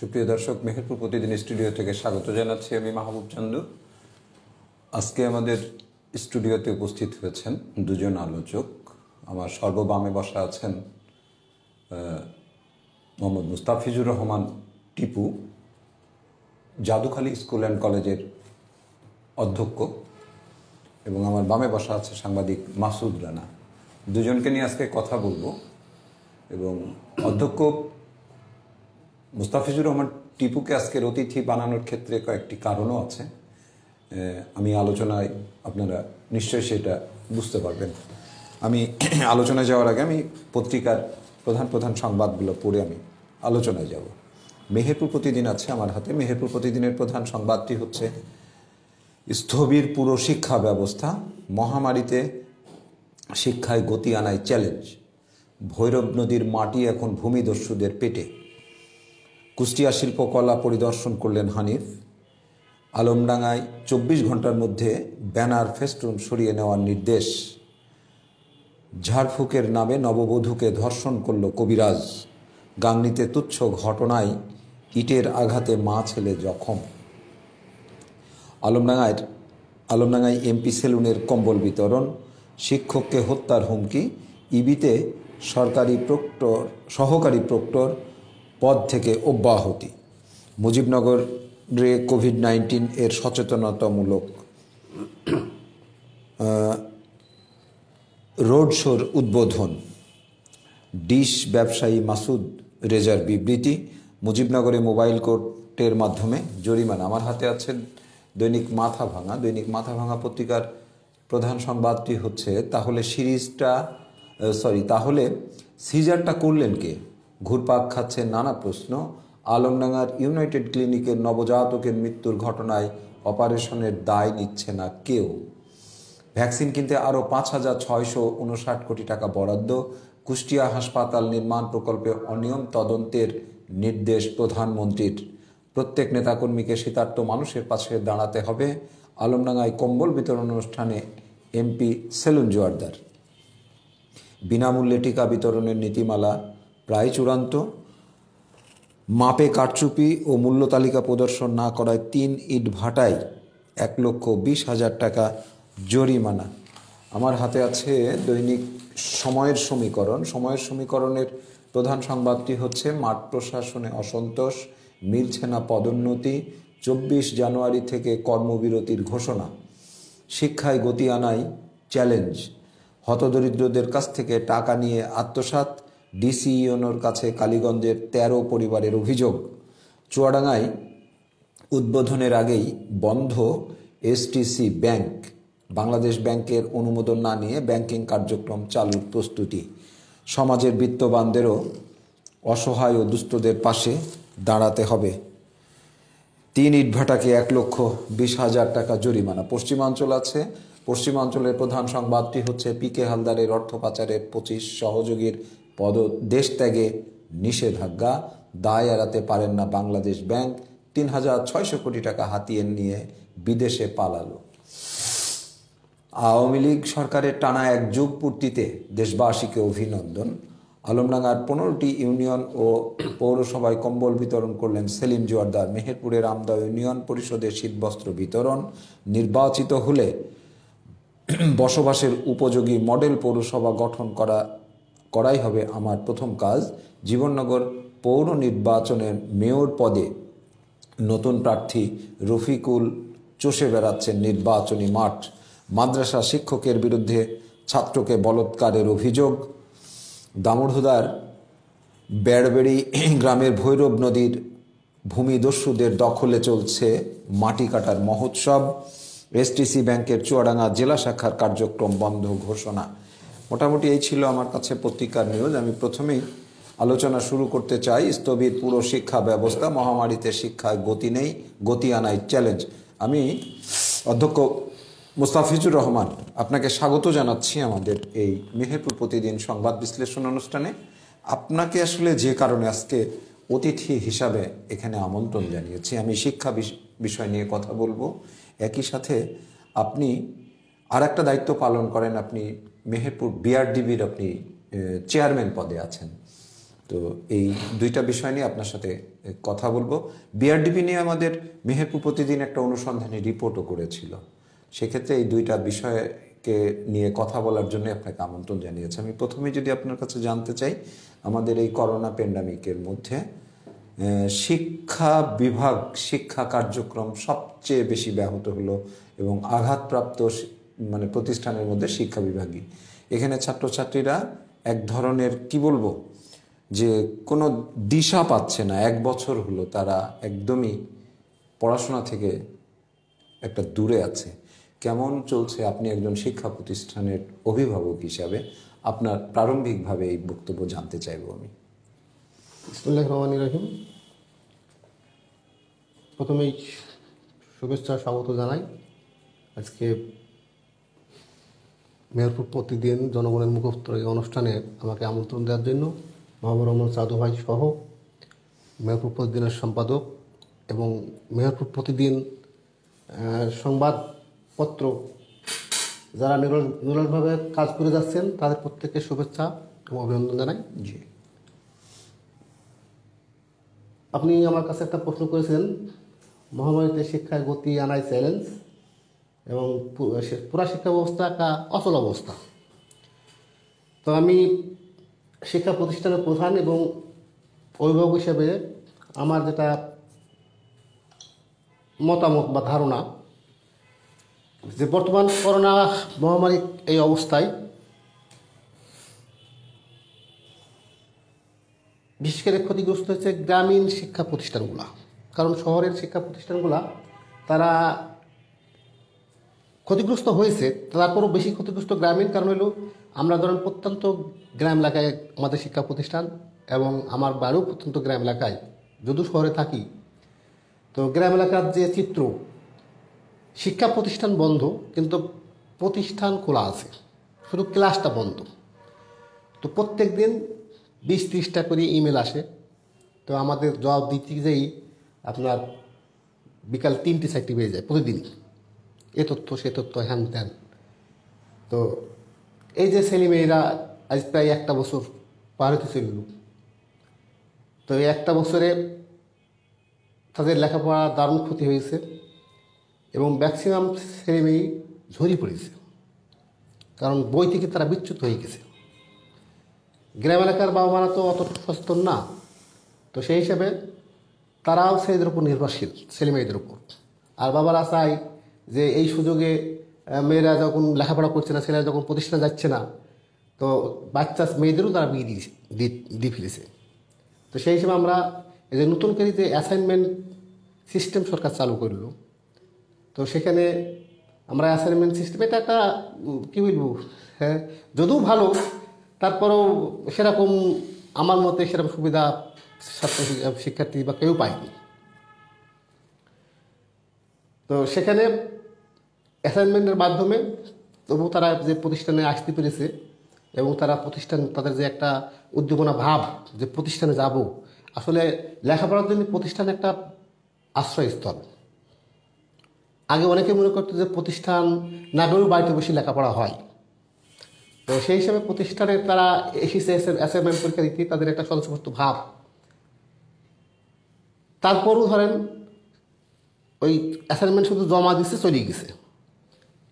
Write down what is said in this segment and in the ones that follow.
সুপ্রিয় দর্শক, মেহেরপুর প্রতিদিন স্টুডিও থেকে স্বাগত জানাচ্ছি আমি মাহবুব চান্দু। আজকে আমাদের স্টুডিওতে উপস্থিত হয়েছেন দুজন আলোচক। আমার সর্ববামে বসা আছেন মোহাম্মদ মুস্তাফিজুর রহমান টিপু, জাদুখালী স্কুল অ্যান্ড কলেজের অধ্যক্ষ, এবং আমার বামে বসা আছে সাংবাদিক মাসুদ রানা। দুজনকে নিয়ে আজকে কথা বলবো। এবং অধ্যক্ষ মুস্তাফিজুর রহমান টিপুকে আজকের অতিথি বানানোর ক্ষেত্রে কয়েকটি কারণও আছে। আমি আলোচনায় আপনারা নিশ্চয়ই সেটা বুঝতে পারবেন। আমি আলোচনায় যাওয়ার আগে আমি পত্রিকার প্রধান সংবাদগুলো পড়ে আমি আলোচনায় যাব। মেহেরপুর প্রতিদিন আছে আমার হাতে। মেহেরপুর প্রতিদিনের প্রধান সংবাদটি হচ্ছে, স্থবির পুরো শিক্ষা ব্যবস্থা, মহামারীতে শিক্ষায় গতি আনায় চ্যালেঞ্জ, ভৈরব নদীর মাটি এখন ভূমিদস্যুদের পেটে। কুষ্টিয়া শিল্পকলা পরিদর্শন করলেন হানিফ। আলমডাঙ্গায় 24 ঘন্টার মধ্যে ব্যানার ফেস্টুন সরিয়ে নেওয়ার নির্দেশ। ঝাড়ফুঁকের নামে নববধূকে ধর্ষণ করল কবিরাজ। গাংনীতে তুচ্ছ ঘটনায় ইটের আঘাতে মা ছেলে জখম। আলমডাঙ্গায় এমপি সেলুনের কম্বল বিতরণ। শিক্ষককে হত্যার হুমকি। ইবিতে সহকারী প্রক্টর পদ থেকে অব্যাহতি। মুজিবনগরে কোভিড-19 এর সচেতনতামূলক রোড শোর উদ্বোধন। ডিশ ব্যবসায়ী মাসুদ রেজার বিবৃতি। মুজিবনগরে মোবাইল কোর্টের মাধ্যমে জরিমানা। আমার হাতে আছে দৈনিক মাথাভাঙা পত্রিকার প্রধান সংবাদটি হচ্ছে, তাহলে সিজারটা করলেন কে? ঘুরপাক খাচ্ছে নানা প্রশ্ন। আলমডাঙ্গার ইউনাইটেড ক্লিনিকের নবজাতকের মৃত্যুর ঘটনায় অপারেশনের দায় নিচ্ছে না কেউ। ভ্যাকসিন কিনতে আরও 5,659 কোটি টাকা বরাদ্দ। কুষ্টিয়া হাসপাতাল নির্মাণ প্রকল্পে অনিয়ম তদন্তের নির্দেশ প্রধানমন্ত্রীর। প্রত্যেক নেতাকর্মীকে শীতার্ত মানুষের পাশে দাঁড়াতে হবে। আলমডাঙ্গায় কম্বল বিতরণ অনুষ্ঠানে এমপি সেলুন জোয়ারদার। বিনামূল্যে টিকা বিতরণের নীতিমালা প্রায় চূড়ান্ত। মাপে কারচুপি ও মূল্য তালিকা প্রদর্শন না করায় 3 ইটভাটায় 1,20,000 টাকা জরিমানা। আমার হাতে আছে দৈনিক সময়ের সমীকরণের প্রধান সংবাদটি হচ্ছে, মাঠ প্রশাসনে অসন্তোষ, মিলছে না পদোন্নতি, 24 জানুয়ারি থেকে কর্মবিরতির ঘোষণা। শিক্ষায় গতি আনায় চ্যালেঞ্জ, হতদরিদ্রদের কাছ থেকে টাকা নিয়ে আত্মসাৎ। ডিসিইউনোর কাছে কালীগঞ্জের 13 পরিবারের অভিযোগ। চুয়াডাঙ্গায় উদ্বোধনের আগেই বন্ধ এসটিসি ব্যাংক। বাংলাদেশ ব্যাংকের অনুমোদন না নিয়ে ব্যাংকিং কার্যক্রম চালুর প্রস্তুতি। সমাজের বিত্তবানদেরও অসহায় ও দুস্থদের পাশে দাঁড়াতে হবে। 3 ইটভাটাকে 1,20,000 টাকা জরিমানা। পশ্চিমাঞ্চল আছে। পশ্চিমাঞ্চলের প্রধান সংবাদটি হচ্ছে, পিকে হালদারের অর্থ পাচারের 25 সহযোগীর দেশ ত্যাগে নিষেধাজ্ঞা। দায় এড়াতে পারেন না বাংলাদেশ ব্যাংক। 3,600 কোটি টাকা হাতিয়ে নিয়ে বিদেশে পালালো। আওয়ামী লীগ সরকারের টানা 1 যুগ পূর্তিতে দেশবাসীকে অভিনন্দন। আলমডাঙ্গার 15টি ইউনিয়ন ও পৌরসভায় কম্বল বিতরণ করলেন সেলিম জোয়ারদার। মেহেরপুরের আমদা ইউনিয়ন পরিষদে শীতবস্ত্র বিতরণ। নির্বাচিত হলে বসবাসের উপযোগী মডেল পৌরসভা গঠন করাই হবে আমার প্রথম কাজ। জীবননগর পৌর নির্বাচনের মেয়র পদে নতুন প্রার্থী রফিকুল চষে বেড়াচ্ছেন নির্বাচনী মাঠ। মাদ্রাসা শিক্ষকের বিরুদ্ধে ছাত্রকে বলাৎকারের অভিযোগ। দামোদরদার বেড়বেড়ি গ্রামের ভৈরব নদীর ভূমিদস্যুদের দখলে চলছে মাটি কাটার মহোৎসব। এসটিসি ব্যাংকের চুয়াডাঙ্গা জেলা শাখার কার্যক্রম বন্ধ ঘোষণা। মোটামুটি এই ছিল আমার কাছে পত্রিকার নিউজ। আমি প্রথমেই আলোচনা শুরু করতে চাই, স্থবির পুরো শিক্ষা ব্যবস্থা, মহামারীতে শিক্ষায় গতি নেই, গতি আনায় চ্যালেঞ্জ। আমি অধ্যক্ষ মুস্তাফিজুর রহমান আপনাকে স্বাগত জানাচ্ছি আমাদের এই মেহেরপুর প্রতিদিন সংবাদ বিশ্লেষণ অনুষ্ঠানে। আপনাকে আসলে যে কারণে আজকে অতিথি হিসাবে এখানে আমন্ত্রণ জানিয়েছি, আমি শিক্ষা বিষয় নিয়ে কথা বলবো। একই সাথে আপনি আর একটা দায়িত্ব পালন করেন, আপনি মেহেরপুর বিআরডিবির আপনি চেয়ারম্যান পদে আছেন। তো এই দুইটা বিষয় নিয়ে আপনার সাথে কথা বলবো। বিআরডিপি নিয়ে আমাদের মেহেরপুর প্রতিদিন একটা অনুসন্ধানী রিপোর্টও করেছিল, সেক্ষেত্রে এই দুইটা বিষয়কে নিয়ে কথা বলার জন্য আপনাকে আমন্ত্রণ জানিয়েছি। আমি প্রথমে যদি আপনার কাছে জানতে চাই, আমাদের এই করোনা প্যান্ডামিকের মধ্যে শিক্ষা বিভাগ, শিক্ষা কার্যক্রম সবচেয়ে বেশি ব্যাহত হলো এবং আঘাতপ্রাপ্ত মানে প্রতিষ্ঠানের মধ্যে শিক্ষা বিভাগই। এখানে ছাত্রছাত্রীরা এক ধরনের কি বলবো যে কোনো দিশা পাচ্ছে না। 1 বছর হলো তারা একদমই পড়াশোনা থেকে একটা দূরে আছে। কেমন চলছে, আপনি একজন শিক্ষা প্রতিষ্ঠানের অভিভাবক হিসাবে আপনার প্রারম্ভিকভাবে এই বক্তব্য জানতে চাইব আমি। বিসমিল্লাহির রহমানির রহিম। প্রথমেই শুভেচ্ছা স্বাগত জানাই আজকে মেহেরপুর প্রতিদিন জনগণের মুখোত্তর এই অনুষ্ঠানে আমাকে আমন্ত্রণ দেওয়ার জন্য। মোহাম্মদ রহমান সাদু ভাই সহ মেহেরপুর প্রতিদিনের সম্পাদক এবং মেহেরপুর প্রতিদিন সংবাদপত্র যারা নিরলসভাবে কাজ করে যাচ্ছেন তাদের প্রত্যেককে শুভেচ্ছা এবং অভিনন্দন জানাই। জি, আপনি আমার কাছে একটা প্রশ্ন করেছেন, মহামারীতে শিক্ষায় গতি আনাই চ্যালেঞ্জ এবং পুরা শিক্ষা ব্যবস্থা একটা অচল অবস্থা। তো আমি শিক্ষা প্রতিষ্ঠানের প্রধান এবং অভিভাবক হিসেবে আমার যেটা মতামত বা ধারণা যে বর্তমান করোনা মহামারীর এই অবস্থায় বিশেষ করে ক্ষতিগ্রস্ত হচ্ছে গ্রামীণ শিক্ষা প্রতিষ্ঠানগুলো। কারণ শহরের শিক্ষা প্রতিষ্ঠানগুলো তারা ক্ষতিগ্রস্ত হয়েছে, তারপরও বেশি ক্ষতিগ্রস্ত গ্রামীণ। কারণ হলো আমরা ধরেন প্রত্যন্ত গ্রাম এলাকায় আমাদের শিক্ষা প্রতিষ্ঠান এবং আমার বাড়িও প্রত্যন্ত গ্রাম এলাকায়, যদিও শহরে থাকি। তো গ্রাম এলাকার যে চিত্র, শিক্ষা প্রতিষ্ঠান বন্ধ কিন্তু প্রতিষ্ঠান খোলা আছে, শুধু ক্লাসটা বন্ধ। তো প্রত্যেক দিন 20-30টা করে ইমেল আসে। তো আমাদের জবাব দিতে যেই আপনার বিকাল 3-4 বেজে যায় প্রতিদিনই, এ তথ্য সে তথ্য হ্যান ত্যান। তো এই যে ছেলেমেয়েরা আজ প্রায় 1 বছর পার হতে চলল, তো এই 1 বছরে তাদের লেখাপড়া দারুণ ক্ষতি হয়েছে এবং ম্যাক্সিমাম ছেলেমেয়েই ঝরে পড়েছে, কারণ বই থেকে তারা বিচ্যুত হয়ে গেছে। গ্রাম এলাকার বাবা মারা তো অত সচেতন না, তো সেই হিসাবে তারাও ছেলেদের উপর নির্ভরশীল, ছেলে মেয়েদের উপর। আর বাবারা চায় যে এই সুযোগে মেয়েরা যখন লেখাপড়া করছে না, ছেলেরা যখন প্রতিষ্ঠানে যাচ্ছে না, তো বাচ্চা মেয়েদেরও তারা বিয়ে দিয়ে ফেলেছে। তো সেই হিসেবে আমরা এই যে নতুন করে যে অ্যাসাইনমেন্ট সিস্টেম সরকার চালু করলো, তো সেখানে আমরা অ্যাসাইনমেন্ট সিস্টেম, এটা একটা কী বলবো, হ্যাঁ যদিও ভালো, তারপরেও সেরকম আমার মতে সেরকম সুবিধা ছাত্র শিক্ষার্থী বা কেউ পায়নি। তো সেখানে অ্যাসাইনমেন্টের মাধ্যমে তবু তারা যে প্রতিষ্ঠানে আসতে পেরেছে এবং তারা প্রতিষ্ঠান, তাদের যে একটা উদ্দীপনা ভাব যে প্রতিষ্ঠানে যাব, আসলে লেখাপড়ার জন্য প্রতিষ্ঠান একটা আশ্রয়স্থল। আগে অনেকে মনে করতো যে প্রতিষ্ঠান না গেলেও বাড়িতে বসে লেখাপড়া হয়। তো সেই হিসাবে প্রতিষ্ঠানে তারা এসেছে অ্যাসাইনমেন্ট পরীক্ষা দিতে, তাদের একটা স্বতঃস্ফূর্ত ভাব। তারপরও ধরেন ওই অ্যাসাইনমেন্ট শুধু জমা দিচ্ছে, চলে গেছে।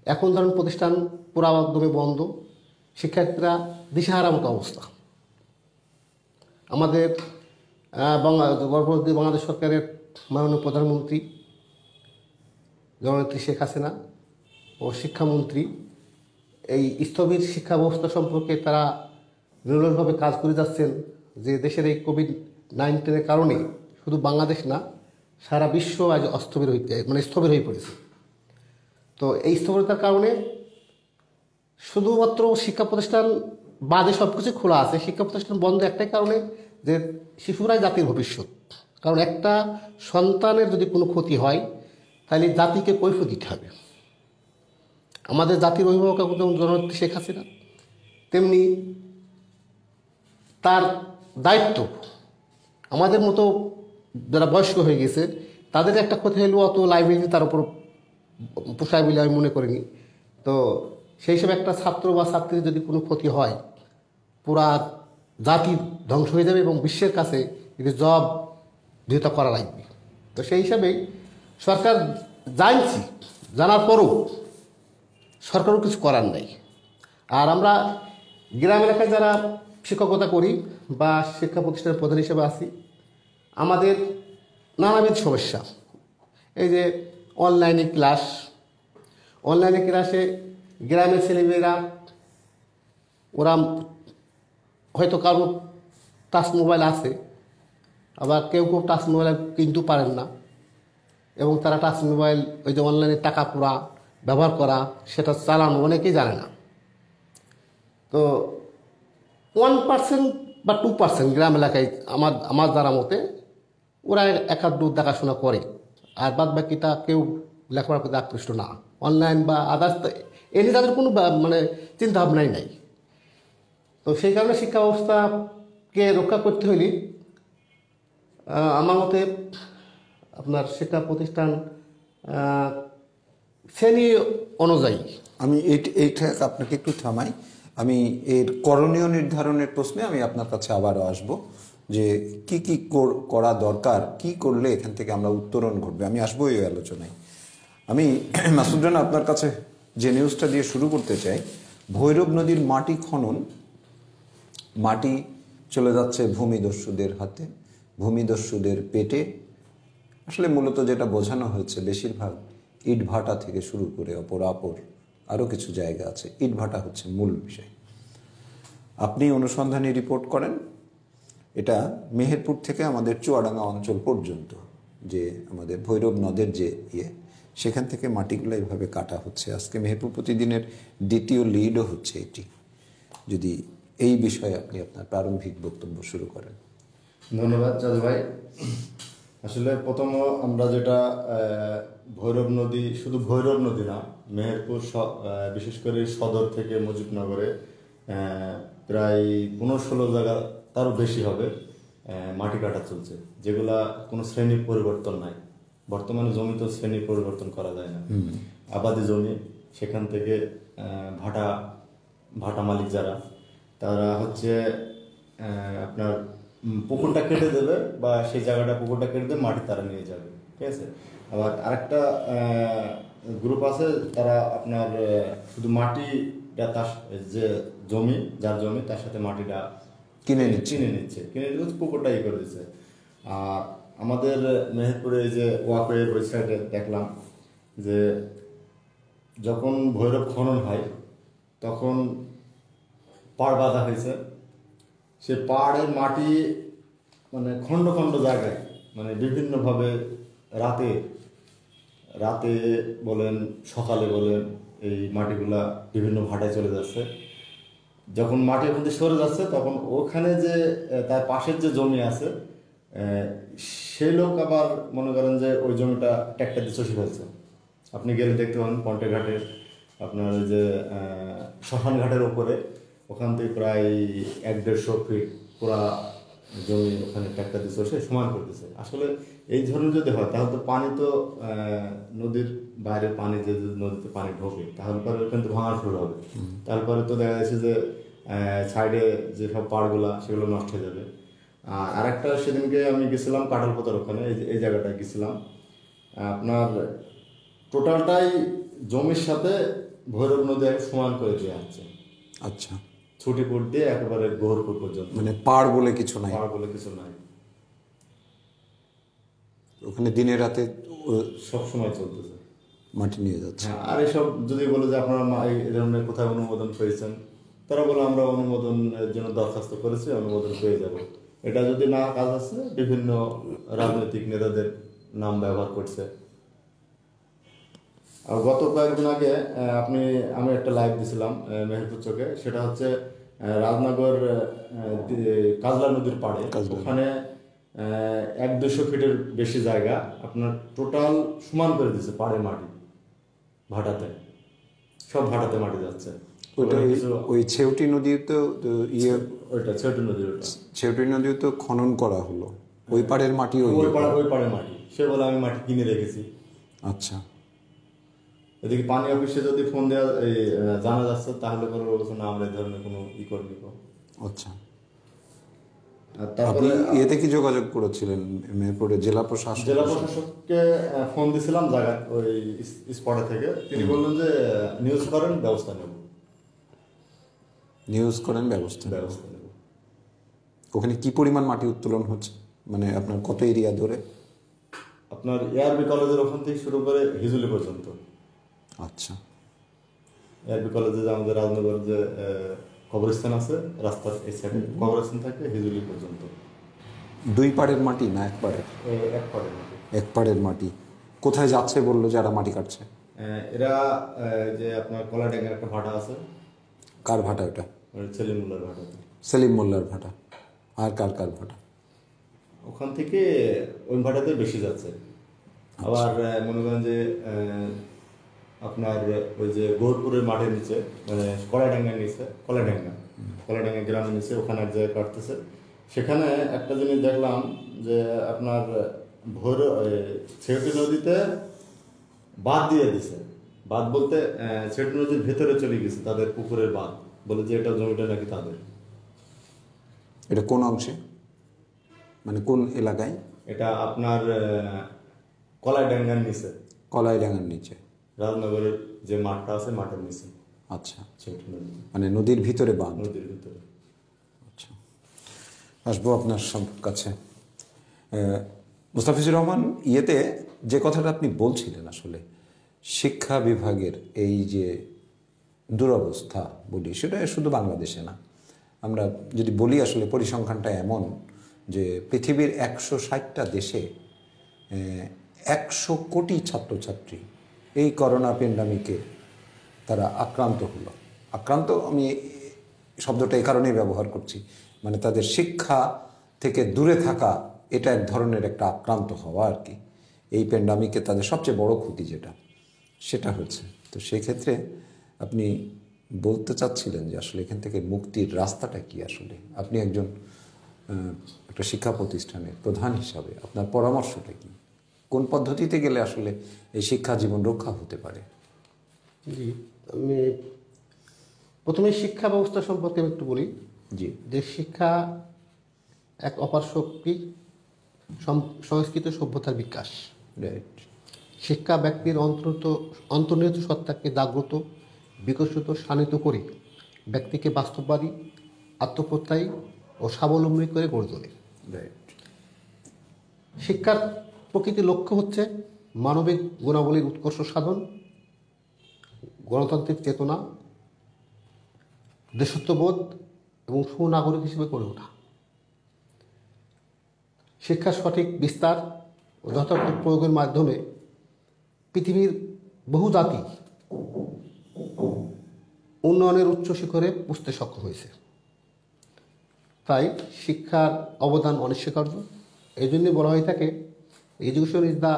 এখন ধরেন প্রতিষ্ঠান পুরা একদমই বন্ধ, শিক্ষার্থীরা দিশেহারা মতো অবস্থা। আমাদের গর্ভবতী বাংলাদেশ সরকারের মাননীয় প্রধানমন্ত্রী জননেত্রী শেখ হাসিনা ও শিক্ষামন্ত্রী এই স্থবির শিক্ষা ব্যবস্থা সম্পর্কে তারা নিরলসভাবে কাজ করে যাচ্ছেন। যে দেশের এই কোভিড-19 কারণে শুধু বাংলাদেশ না, সারা বিশ্ব আজ স্থবির হয়ে পড়েছে। তো এই স্থবিরতার কারণে শুধুমাত্র শিক্ষা প্রতিষ্ঠান বাদে সব কিছু খোলা আছে, শিক্ষা প্রতিষ্ঠান বন্ধ একটাই কারণে, যে শিশুরাই জাতির ভবিষ্যৎ। কারণ একটা সন্তানের যদি কোনো ক্ষতি হয় তাহলে জাতিকে কৈফিয়ত দিতে হবে। আমাদের জাতির অভিভাবক যেমন জননেত্রী শেখ হাসিনা, তেমনি তার দায়িত্ব আমাদের মতো যারা বয়স্ক হয়ে গেছে তাদের একটা ক্ষতি হলেও অত লাইব্রেরি তার উপর পোষায় বলে আমি মনে করিনি। তো সেই হিসেবে একটা ছাত্র বা ছাত্রীর যদি কোনো ক্ষতি হয়, পুরা জাতি ধ্বংস হয়ে যাবে এবং বিশ্বের কাছে এটি জবাব দিতে করা লাগবে। তো সেই হিসাবেই সরকার জানছি, জানার পরও সরকারও কিছু করার নেই। আর আমরা গ্রাম এলাকায় যারা শিক্ষকতা করি বা শিক্ষা প্রতিষ্ঠানের প্রধান হিসেবে আছি, আমাদের নানাবিধ সমস্যা। এই যে অনলাইনে ক্লাসে গ্রামের ছেলেমেয়েরা, ওরা হয়তো কারো টাচ মোবাইল আছে, আবার কেউ টাচ মোবাইল কিনতে পারেন না, এবং তারা টাচ মোবাইল ওই যে অনলাইনে টাকা পোড়া ব্যবহার করা, সেটা চালানো অনেকেই জানে না। তো 1% বা 2% গ্রাম এলাকায় আমার জানা মতে ওরা এক আধ দূর দেখাশোনা করে, আর বাদ বাকিটা কেউ লেখাপড়ার প্রতি আকৃষ্ট না। অনলাইন বা আদার্স এ নিয়ে তাদের কোনো মানে চিন্তা ভাবনাই নাই। তো সেই কারণে শিক্ষা ব্যবস্থাকে রক্ষা করতে হলে আমার মতে আপনার শিক্ষা প্রতিষ্ঠান শ্রেণী অনুযায়ী, আমি এইটা আপনাকে একটু থামাই। আমি এর করণীয় নির্ধারণের প্রশ্নে আমি আপনার কাছে আবারও আসব, যে কি করা দরকার, কি করলে এখান থেকে আমরা উত্তরণ ঘটবে, আমি আসবো এই আলোচনায়। আমি মাসুদ রানা আপনার কাছে যে নিউজটা দিয়ে শুরু করতে চাই, ভৈরব নদীর মাটি খনন, মাটি চলে যাচ্ছে ভূমিদস্যুদের হাতে, ভূমিদস্যুদের পেটে। আসলে মূলত যেটা বোঝানো হয়েছে, বেশিরভাগ ইটভাটা থেকে শুরু করে অপরাপর আরও কিছু জায়গা আছে, ইটভাটা হচ্ছে মূল বিষয়। আপনি অনুসন্ধানী রিপোর্ট করেন, এটা মেহেরপুর থেকে আমাদের চুয়াডাঙ্গা অঞ্চল পর্যন্ত, যে আমাদের ভৈরব নদের যে সেখান থেকে মাটিগুলো এইভাবে কাটা হচ্ছে। আজকে মেহেরপুর প্রতিদিনের দ্বিতীয় লিডও হচ্ছে এটি। যদি এই বিষয়ে আপনি আপনার প্রারম্ভিক বক্তব্য শুরু করেন। ধন্যবাদ চাঁদু ভাই। আসলে প্রথম আমরা যেটা ভৈরব নদী, শুধু ভৈরব নদী না, মেহেরপুর বিশেষ করে সদর থেকে মুজিবনগরে প্রায় 15-16 জায়গা, তারও বেশি হবে, মাটি কাটা চলছে, যেগুলা কোনো শ্রেণী পরিবর্তন নাই। বর্তমানে জমি তো শ্রেণী পরিবর্তন করা যায় না, আবাদি জমি, সেখান থেকে ভাটা মালিক যারা, তারা হচ্ছে আপনার পুকুরটা কেটে দেবে, বা সেই জায়গাটা পুকুরটা কেটে দেবে, মাটি তারা নিয়ে যাবে, ঠিক আছে। আবার আরেকটা গ্রুপ আছে, তারা আপনার শুধু মাটিটা, তার যে জমি, যার জমি, তার সাথে মাটিটা কিনে নিচ্ছে পুকুরটা করে দিচ্ছে। আর আমাদের মেহেরপুরে এই যে ওয়াকওয়ের ওই সাইডে দেখলাম যে যখন ভৈরব খনন হয় তখন পাড় বাঁধা হয়েছে, সে পাহাড়ের মাটি মানে খণ্ড খণ্ড জায়গায়, মানে বিভিন্নভাবে রাতে বলেন, সকালে বলেন, এই মাটিগুলা বিভিন্ন ভাটায় চলে যাচ্ছে। যখন মাটি ওখান থেকে সরে যাচ্ছে, তখন ওখানে যে তার পাশের যে জমি আছে, সেই লোক আবার মনে করেন যে ওই জমিটা ট্র্যাক্টর দিয়ে চষে ফেলছে। আপনি গেলে দেখতে পান পন্টে ঘাটের আপনার ওই যে শ্মশান ঘাটের ওপরে, ওখান থেকে প্রায় 1-150 ফিট পুরা জমি ওখানে ট্র্যাক্টর দিয়ে চষে সমান করতেছে। আসলে এই ধরনের যদি হয়, তাহলে তো পানি তো নদীর বাইরের পানি, যে নদীতে পানি ঢোকে, তাহলে পরে ওখান থেকে ভাঙা শুরু হবে। তারপরে তো দেখা যাচ্ছে যে সাইডে যেসব পাড়গুলা, সেগুলো নষ্ট হয়ে যাবে। আর একটা, সেদিনকে আমি গেছিলাম কাঁঠালপোতার ওখানে, এই জায়গাটায় গেছিলাম, আপনার টোটালটাই জমির সাথে ভৈরব নদী সমান করে দেওয়া হচ্ছে। আচ্ছা, ছুটিপুর দিয়ে একেবারে গোহরপুর পর্যন্ত, মানে পাড় বলে কিছু নাই, ওখানে দিনে রাতে সব সময় চলতেছে, মাটি নিয়ে যাচ্ছে। আর এসব যদি বলে যে আপনারা এই ধরনের কোথায় অনুমোদন পেয়েছেন, তারা বলে আমরা অনুমোদনের জন্য দরখাস্ত করেছি, অনুমোদন পেয়ে যাব। এটা যদি না কাজ আছে, বিভিন্ন রাজনৈতিক নেতাদের নাম ব্যবহার করছে। আর গত কয়েকদিন আগে আমি একটা লাইভ দিছিলাম মেহেরপুর চোখে, সেটা হচ্ছে রাজনগর কাজলা নদীর পাড়ে, ওখানে 100-200 ফিটের বেশি জায়গা আপনার টোটাল সমান করে দিচ্ছে পাড়ে মাটি, সব ভাটাতে মাটি যাচ্ছে। ওই ছেউটি নদীও তো ছেউটি নদীও তো খনন করা হলো, ওই পাড়ের মাটি, ওই পাড়ের মাটি, সে বলে আমি মাটি কিনে রেখেছি। আচ্ছা, এদিকে পানি অফিসে যদি ফোন দেওয়া জানা যাচ্ছে, তাহলে পরে বলছে না, আমরা এই ধরনের কোনো করবি। আচ্ছা, আর তারপরে এতে কি যোগাযোগ করেছিলেন মেহেরপুরে জেলা প্রশাসন? জেলা প্রশাসককে ফোন দিয়েছিলাম জায়গা ওই স্পটে থেকে, তিনি বললেন যে নিউজ করেন, ব্যবস্থা নেব। নিউজ করেন, ব্যবস্থা নেব। ব্যবস্থা নেব। ওখানে কি পরিমাণ মাটি উত্তোলন হচ্ছে, মানে আপনার কত এরিয়া ধরে? আপনার এআরবি কলেজের ওখান থেকে শুরু করে হিজুলি পর্যন্ত। আচ্ছা। এআরবি কলেজে যে আমাদের রাজনগর যে কবরস্থান আছে, রাস্তার এই সাইডে কবরস্থান থাকে হিজুলি পর্যন্ত। 2 পাড়ের মাটি না 1 পাড়ের? এক পাড়ের মতো। 1 পাড়ের মাটি। কোথায় যাচ্ছে বললো যারা মাটি কাটছে? এরা যে আপনার কলাডাঙ্গার একটা ভাটা আছে। কার ভাটা ওটা? সেলিম মোল্লার ভাটা। সেলিম মোল্লার ভাটা। আর কার কার ভাটা? ওখান থেকে ওই ভাটাতে বেশি যাচ্ছে। আবার মনে করেন যে আপনার ওই যে গৌরপুরের মাঠের নিচে, মানে কলাডাঙ্গার নিচে, কলাডাঙ্গা গ্রামের নিচে ওখানে এক জায়গায় কাটতেছে। সেখানে একটা জিনিস দেখলাম যে আপনার ভোর ছেউটি নদীতে বাঁধ দিয়ে দিছে। বাঁধ বলতে ছেউটি নদীর ভেতরে চলে গেছে তাদের পুকুরের বাঁধ, বলে যে এটা জমিটা নাকি তাদের। এটা কোন অংশে, মানে কোন এলাকায়? এটা আপনার কলাইডাঙ্গার নিচে, কলাইডাঙ্গার নিচে, রাজনগরের যে মাঠটা আছে মাঠের নিচে। আচ্ছা, ছেউটি নদী, মানে নদীর ভিতরে বাঁধ। নদীর ভিতরে। আচ্ছা, আসবো আপনার সব কাছে। মুস্তাফিজুর রহমান, ইয়েতে যে কথাটা আপনি বলছিলেন, আসলে শিক্ষা বিভাগের এই যে দুরবস্থা বলি, সেটা শুধু বাংলাদেশে না, আমরা যদি বলি আসলে পরিসংখ্যানটা এমন যে পৃথিবীর 160টা দেশে 100 কোটি ছাত্রছাত্রী এই করোনা প্যান্ডামিকে তারা আক্রান্ত হলো। আক্রান্ত আমি শব্দটা এই কারণেই ব্যবহার করছি, মানে তাদের শিক্ষা থেকে দূরে থাকা, এটা এক ধরনের একটা আক্রান্ত হওয়া আর কি। এই প্যান্ডামিকে তাদের সবচেয়ে বড় ক্ষতি যেটা, সেটা হচ্ছে। তো সেক্ষেত্রে আপনি বলতে চাচ্ছিলেন যে আসলে এখান থেকে মুক্তির রাস্তাটা কি? আসলে আপনি একজন একটা শিক্ষা প্রতিষ্ঠানের প্রধান হিসাবে আপনার পরামর্শটা কি? কোন পদ্ধতিতে গেলে আসলে এই শিক্ষা জীবন রক্ষা হতে পারে? জি, আমি প্রথমে শিক্ষা ব্যবস্থা সম্পর্কে একটু বলি। জি। যে শিক্ষা এক অপার শক্তি, সংস্কৃত সভ্যতার বিকাশ। রাইট। শিক্ষা ব্যক্তির অন্তর্নিহিত সত্তাকে জাগ্রত, বিকশিত, শানিত করে ব্যক্তিকে বাস্তববাদী, আত্মপ্রত্যয়ী ও স্বাবলম্বী করে গড়ে তোলে। রাইট। শিক্ষার প্রকৃত লক্ষ্য হচ্ছে মানবিক গুণাবলীর উৎকর্ষ সাধন, গণতান্ত্রিক চেতনা, দেশত্ববোধ এবং সুনাগরিক হিসেবে গড়ে ওঠা। শিক্ষার সঠিক বিস্তার ও যথার্থ প্রয়োগের মাধ্যমে পৃথিবীর বহু জাতি উন্নয়নের উচ্চ শিখরে পৌঁছতে সক্ষম হয়েছে। তাই শিক্ষার অবদান অনস্বীকার্য। এই জন্যই বলা হয়ে থাকে, education is the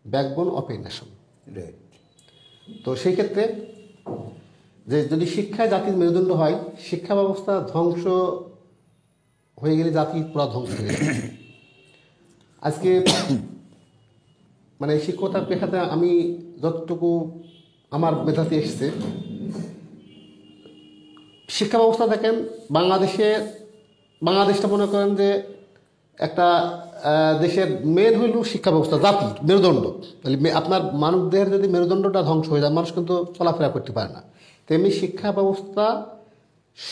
backbone of a nation. Right. তো সেই ক্ষেত্রে যে যদি শিক্ষায় জাতির মেরুদণ্ড হয়, শিক্ষা ব্যবস্থা ধ্বংস হয়ে গেলে জাতি পুরা ধ্বংস হয়ে যাবে। আজকে মানে শিক্ষকতার পেশাতে আমি যতটুকু আমার মেধাতে এসছে, শিক্ষা ব্যবস্থা দেখেন বাংলাদেশটা মনে করেন যে একটা দেশের মেন হইল শিক্ষা ব্যবস্থা, জাতি মেরুদণ্ড। তাহলে আপনার মানবদেহের যদি মেরুদণ্ডটা ধ্বংস হয়ে যায়, মানুষ কিন্তু চলাফেরা করতে পারে না। তেমনি শিক্ষা ব্যবস্থা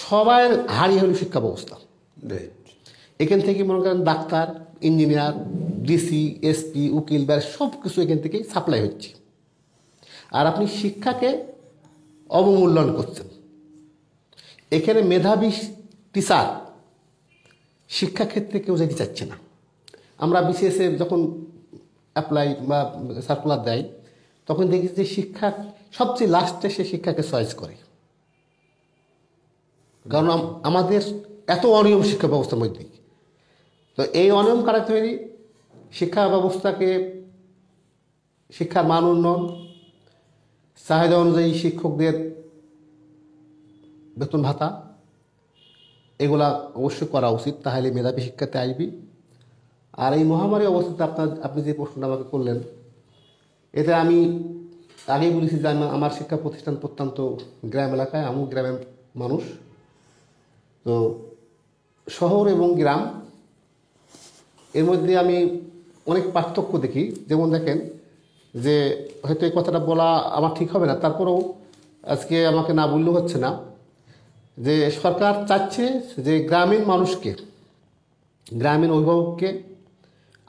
সবাই হারিয়ে হইল শিক্ষা ব্যবস্থা। রাইট। এখান থেকে মনে করেন ডাক্তার, ইঞ্জিনিয়ার, ডিসি, এসপি, উকিল, ব্যাস সব কিছু এখান থেকেই সাপ্লাই হচ্ছে। আর আপনি শিক্ষাকে অবমূল্যায়ন করছেন। এখানে মেধাবী টিচার শিক্ষাক্ষেত্রে কেউ যেতে চাচ্ছে না। আমরা বিসিএসে যখন অ্যাপ্লাই বা সার্কুলার দেয়, তখন দেখি যে শিক্ষা সবচেয়ে লাস্টে সে শিক্ষাকে চয়েস করে। কারণ আমাদের এত অনিয়ম শিক্ষা ব্যবস্থার মধ্যে। তো এই অনিয়ম কারা তৈরি? শিক্ষা ব্যবস্থাকে, শিক্ষার মান উন্নয়ন, চাহিদা অনুযায়ী শিক্ষকদের বেতন ভাতা, এগুলা অবশ্যই করা উচিত। তাহলে মেধাবী শিক্ষাতে আসবি। আর এই মহামারী অবস্থাতে আপনি যে প্রশ্নটা আমাকে করলেন, এতে আমি আগেই বলেছি যে আমার শিক্ষা প্রতিষ্ঠান প্রত্যন্ত গ্রাম এলাকায়, আমি গ্রামের মানুষ। তো শহর এবং গ্রাম এর মধ্যে আমি অনেক পার্থক্য দেখি। যেমন দেখেন যে হয়তো এই কথাটা বলা আমার ঠিক হবে না, তারপরেও আজকে আমাকে না বললেও হচ্ছে না, যে সরকার চাচ্ছে যে গ্রামীণ মানুষকে, গ্রামীণ অভিভাবককে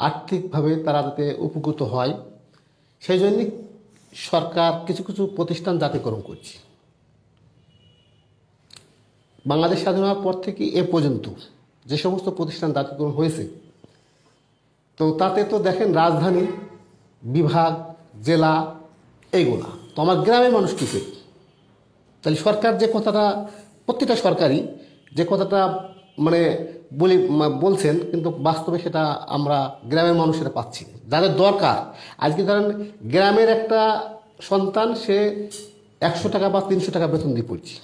আর্থিকভাবে তারা যাতে উপকৃত হয়, সেই জন্যই সরকার কিছু কিছু প্রতিষ্ঠান জাতীয়করণ করছে। বাংলাদেশ স্বাধীন হওয়ার পর থেকে এ পর্যন্ত যে সমস্ত প্রতিষ্ঠান জাতীয়করণ হয়েছে, তো তাতে তো দেখেন রাজধানী, বিভাগ, জেলা, এইগুলা তো আমার গ্রামের মানুষ কী করে? তাহলে সরকার যে কথাটা, প্রত্যেকটা সরকারই যে কথাটা মানে বলছেন, কিন্তু বাস্তবে সেটা আমরা গ্রামের মানুষ সেটা পাচ্ছি না। যাদের দরকার, আজকে ধরেন গ্রামের একটা সন্তান সে 100 টাকা বা 300 টাকা বেতন দিয়ে পড়ছে,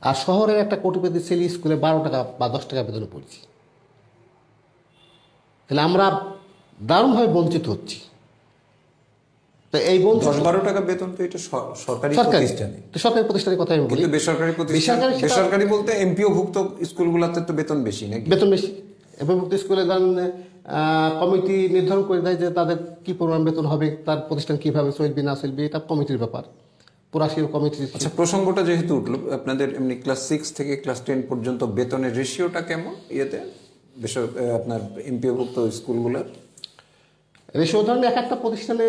আর শহরের একটা কোটিপতি ছেলে স্কুলে 12 টাকা বা 10 টাকা বেতনে পড়ছি। তাহলে আমরা দারুণভাবে বঞ্চিত হচ্ছি। তো এই 10-12 টাকা বেতন তো এটা সরকারি প্রতিষ্ঠানে, তো সরকারি প্রতিষ্ঠানের কথা আমি বলি। কিন্তু বেসরকারি প্রতিষ্ঠান, বেসরকারি বলতে এমপিওভুক্ত স্কুলগুলোতে তো বেতন বেশি নাকি? বেতন বেশি। এমপিওভুক্ত স্কুলে ধরেন কমিটি নির্ধারণ করে দেয় যে তাদের কি পরিমাণ বেতন হবে, তার প্রতিষ্ঠান কিভাবে চলবে না চলবে, এটা কমিটির ব্যাপার, পুরাশীয় কমিটির। আচ্ছা, প্রসঙ্গটা যেহেতু উঠলো, আপনাদের এমনি ক্লাস 6 থেকে ক্লাস 10 পর্যন্ত বেতনের রেশিওটা কেমন ইয়েতে আপনার এমপিওভুক্ত স্কুলগুলোর? রেশিও ধরেন এক একটা প্রতিষ্ঠানে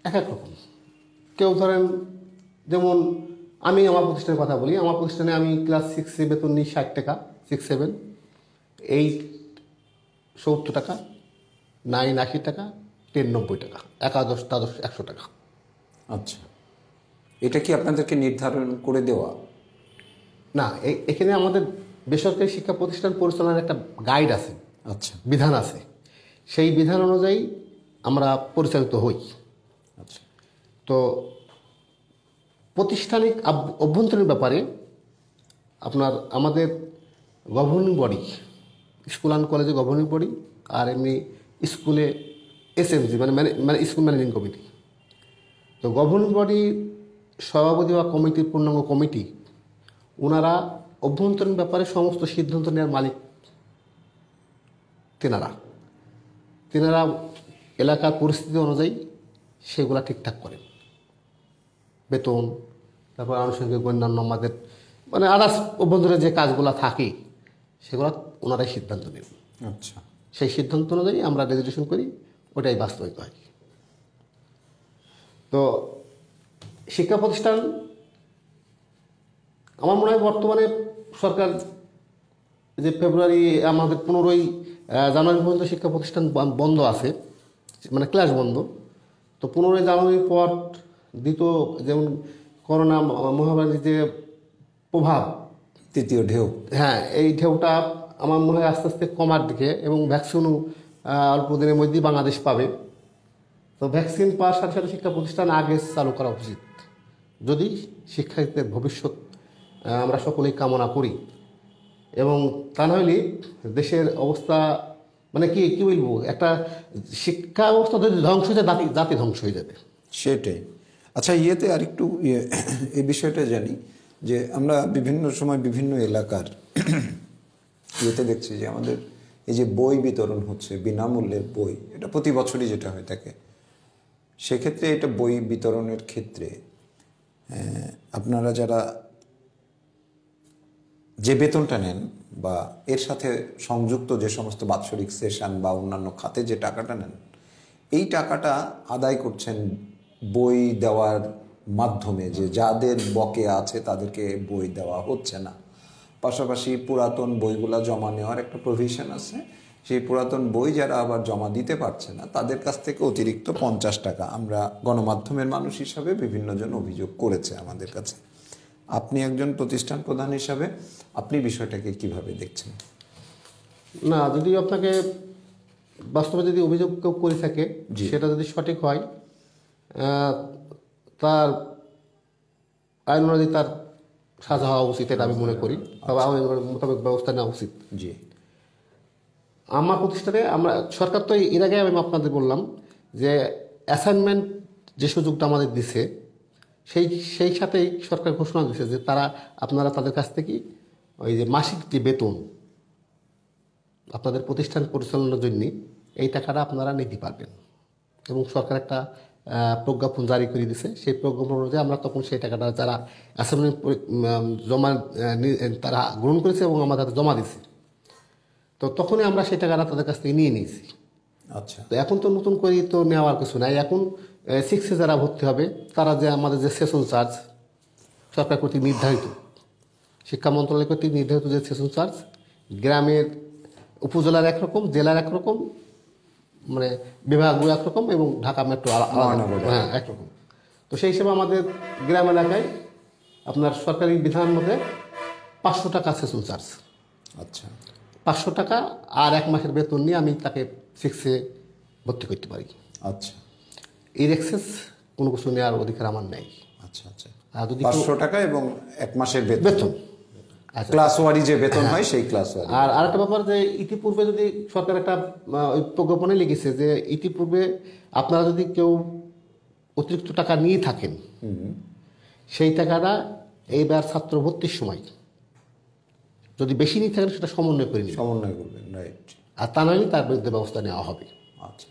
এক এক রকম। কেউ ধরেন, যেমন আমি আমার প্রতিষ্ঠানের কথা বলি, আমার প্রতিষ্ঠানে আমি ক্লাস 6-এ বেতন নিই 60 টাকা, 6, 7, 8 70 টাকা, 9 80 টাকা, 10 90 টাকা, একাদশ দ্বাদশ 100 টাকা। আচ্ছা, এটা কি আপনাদেরকে নির্ধারণ করে দেওয়া? না, এখানে আমাদের বেসরকারি শিক্ষা প্রতিষ্ঠান পরিচালনার একটা গাইড আছে, আচ্ছা, বিধান আছে, সেই বিধান অনুযায়ী আমরা পরিচালিত হই। আচ্ছা, তো প্রাতিষ্ঠানিক অভ্যন্তরীণ ব্যাপারে আপনার আমাদের গভর্নিং বডি, স্কুল অ্যান্ড কলেজে গভর্নিং বডি, আর এমনি স্কুলে এসএমজি মানে স্কুল ম্যানেজিং কমিটি। তো গভর্নিং বডি সভাপতি বা কমিটির পূর্ণাঙ্গ কমিটি, ওনারা অভ্যন্তরীণ ব্যাপারে সমস্ত সিদ্ধান্ত নেওয়ার মালিক তেনারা এলাকার পরিস্থিতি অনুযায়ী সেগুলা ঠিকঠাক করেন। বেতন, তারপর আনুষঙ্গিক অন্যান্য আমাদের মানে আদার্স অভ্যন্তরীণ যে কাজগুলো থাকে সেগুলো ওনারাই সিদ্ধান্ত নেন। আচ্ছা, সেই সিদ্ধান্ত অনুযায়ী আমরা রেজুলেশন করি, ওটাই বাস্তবায়িত হয়। তো শিক্ষা প্রতিষ্ঠান আমার মনে হয় বর্তমানে সরকার যে ফেব্রুয়ারি আমাদের 15ই জানুয়ারি পর্যন্ত শিক্ষা প্রতিষ্ঠান বন্ধ আছে, মানে ক্লাস বন্ধ। তো 15ই জানুয়ারির পর দ্বিতীয় যেমন করোনা মহামারীর যে প্রভাব, তৃতীয় ঢেউ, হ্যাঁ, এই ঢেউটা আমার মনে হয় আস্তে আস্তে কমার দিকে, এবং ভ্যাকসিনও অল্প দিনের মধ্যেই বাংলাদেশ পাবে। তো ভ্যাকসিন পাওয়ার সাথে সাথে শিক্ষা প্রতিষ্ঠান আগে চালু করা উচিত, যদি শিক্ষার্থীদের ভবিষ্যৎ আমরা সকলেই কামনা করি। এবং তা নইলে দেশের অবস্থা মানে কি বলবো, একটা শিক্ষা ব্যবস্থা যদি ধ্বংস হয়ে যায়, জাতি ধ্বংস হয়ে যাবে। সেটাই। আচ্ছা, ইয়েতে আরেকটু এই বিষয়টা জানি যে আমরা বিভিন্ন সময় বিভিন্ন এলাকার ইয়েতে দেখছি যে আমাদের এই যে বই বিতরণ হচ্ছে, বিনামূল্যের বই, এটা প্রতি বছরই যেটা হয়ে থাকে, সেক্ষেত্রে এটা বই বিতরণের ক্ষেত্রে আপনারা যারা যে বেতনটা নেন বা এর সাথে সংযুক্ত যে সমস্ত বাৎসরিক সেশন বা অন্যান্য খাতে যে টাকাটা নেন, এই টাকাটা আদায় করছেন বই দেওয়ার মাধ্যমে, যে যাদের বকেয়া আছে তাদেরকে বই দেওয়া হচ্ছে না। পাশাপাশি পুরাতন বইগুলা জমা নেওয়ার একটা প্রভিশন আছে, সেই পুরাতন বই যারা আবার জমা দিতে পারছে না তাদের কাছ থেকে অতিরিক্ত 50 টাকা আমরা গণমাধ্যমের মানুষ হিসাবে বিভিন্ন জন অভিযোগ করেছে আমাদের কাছে। আপনি একজন প্রতিষ্ঠান প্রধান হিসাবে আপনি বিষয়টাকে কিভাবে দেখছেন? না, যদি আপনাকে বাস্তবে যদি অভিযোগ কেউ করে থাকে, সেটা যদি সঠিক হয়, তার আইন অনুযায়ী তার সাজা হওয়া উচিত, এটা আমি মনে করি, তবে আইন মোতাবেক ব্যবস্থা নেওয়া উচিত। জি, আমার প্রতিষ্ঠানে আমরা সরকার তো এর আগে আমি আপনাদের বললাম যে অ্যাসাইনমেন্ট যে সুযোগটা আমাদের দিছে, সেই সাথেই সরকার ঘোষণা দিয়েছে যে আপনারা তাদের কাছ থেকে ওই যে মাসিক যে বেতন আপনাদের প্রতিষ্ঠান পরিচালনার জন্য এই টাকাটা আপনারা নিতে পারবেন, এবং সরকার একটা প্রজ্ঞাপন জারি করে দিয়েছে। সেই প্রজ্ঞাপন অনুযায়ী আমরা তখন সেই টাকাটা যারা অ্যাসাইনমেন্ট জমা তারা গ্রহণ করেছে এবং আমাদের হাতে জমা দিয়েছে, তো তখনই আমরা সেই টাকাটা তাদের কাছ থেকে নিয়ে নিয়েছি। আচ্ছা, তো এখন তো নতুন করে তো নেওয়ার কিছু নাই। এখন 6 যারা ভর্তি হবে তারা যে আমাদের যে সেশন চার্জ সরকার কর্তৃক নির্ধারিত, শিক্ষা মন্ত্রণালয় কর্তৃক নির্ধারিত যে সেশন চার্জ, গ্রামের উপজেলার একরকম, জেলার একরকম, মানে বিভাগগুলো একরকম, এবং ঢাকা মেট্রো হ্যাঁ একরকম। তো সেই হিসেবে আমাদের গ্রাম এলাকায় আপনার সরকারি বিধান মধ্যে 500 টাকা সেশন চার্জ, আচ্ছা, 500 টাকা আর 1 মাসের বেতন নিয়ে আমি তাকে 6-এ ভর্তি করতে পারি। আচ্ছা, এর এক্সেস কোনো কিছু নেওয়ার অধিকার আমার নেই। আচ্ছা, আচ্ছা। আর যদি 500 টাকা এবং 1 মাসের বেতন, বেতন, আচ্ছা। ক্লাস ওয়ারি যে বেতন হয় সেই ক্লাস ওয়ারি। আর আরেকটা ব্যাপার যে ইতিপূর্বে যদি সরকার একটা ওই প্রজ্ঞাপনে লিখেছে যে ইতিপূর্বে আপনারা যদি কেউ অতিরিক্ত টাকা নিয়ে থাকেন, সেই টাকাটা এইবার ছাত্র ভর্তির সময় যদি বেশি নিয়ে থাকেন সেটা সমন্বয় করে নিন, সমন্বয় করবেন, রাইট। আর তা নইলে তার বিরুদ্ধে ব্যবস্থা নেওয়া হবে। আচ্ছা,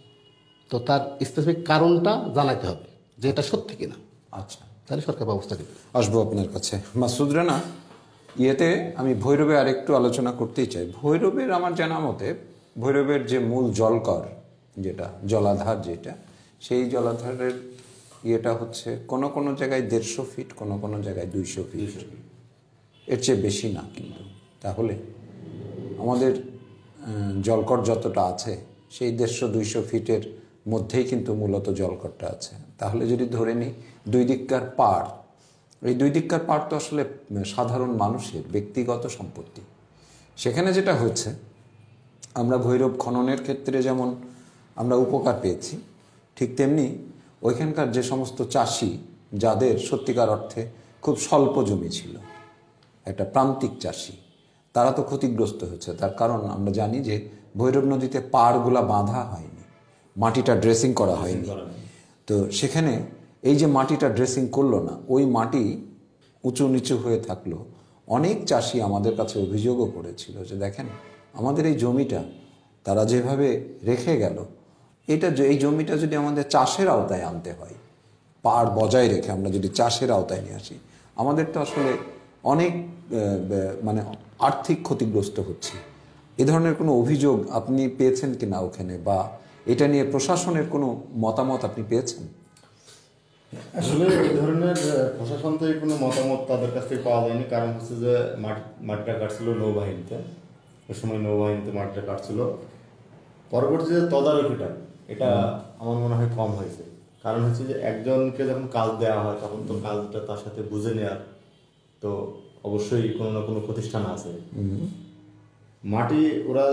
তো তার স্পেসিফিক কারণটা জানাতে হবে যে এটা সত্যি কিনা, আচ্ছা। তাহলে সরকার ব্যবস্থা নেবে। আসবো আপনার কাছে মাসুদ রানা। আমি ভৈরবে আরেকটু আলোচনা করতেই চাই। ভৈরবের আমার জানা মতে ভৈরবের যে মূল জলকর, যেটা জলাধার, যেটা সেই জলাধারের হচ্ছে কোনো কোনো জায়গায় 150 ফিট, কোনো কোনো জায়গায় 200 ফিট, এর চেয়ে বেশি না। কিন্তু তাহলে আমাদের জলকর যতটা আছে সেই 150-200 ফিটের মধ্যেই কিন্তু মূলত জলকরটা আছে। তাহলে যদি ধরে নিই 2 দিককার পাড়, এই 2 দিককার পাড় তো আসলে সাধারণ মানুষের ব্যক্তিগত সম্পত্তি। সেখানে যেটা হচ্ছে, আমরা ভৈরব খননের ক্ষেত্রে যেমন আমরা উপকার পেয়েছি, ঠিক তেমনি ওইখানকার যে সমস্ত চাষি যাদের সত্যিকার অর্থে খুব স্বল্প জমি ছিল, একটা প্রান্তিক চাষি, তারা তো ক্ষতিগ্রস্ত হচ্ছে। তার কারণ আমরা জানি যে ভৈরব নদীতে পাড়গুলা বাঁধা হয়নি, মাটিটা ড্রেসিং করা হয়নি। তো সেখানে এই যে মাটিটা ড্রেসিং করলো না, ওই মাটি উঁচু নিচু হয়ে থাকলো। অনেক চাষি আমাদের কাছে অভিযোগও করেছিল যে দেখেন আমাদের এই জমিটা তারা যেভাবে রেখে গেল, এই জমিটা যদি আমাদের চাষের আওতায় আনতে হয়, পাড় বজায় রেখে আমরা যদি চাষের আওতায় নিয়ে আসি, আমাদের তো আসলে অনেক মানে আর্থিক ক্ষতিগ্রস্ত হচ্ছে। এ ধরনের কোনো অভিযোগ আপনি পেয়েছেন কিনা ওখানে, বা এটা নিয়ে প্রশাসনের কোনো মতামত আপনি পেয়েছেন? আসলে এই ধরনের প্রশাসন থেকে কোনো মতামত তাদের কাছ থেকে পাওয়া যায়নি। কারণ হচ্ছে যে মাটিটা কাটছিল নৌবাহিনীতে, ওই সময় নৌবাহিনীতে মাটিটা কাটছিল। পরবর্তীতে তদারকিটা এটা আমার মনে হয় কম হয়েছে। কারণ হচ্ছে যে একজনকে যখন কাজ দেওয়া হয় তখন তো কাজটা তার সাথে বুঝে নেওয়ার তো অবশ্যই কোনো না কোনো প্রতিষ্ঠান আছে। মাটি ওরা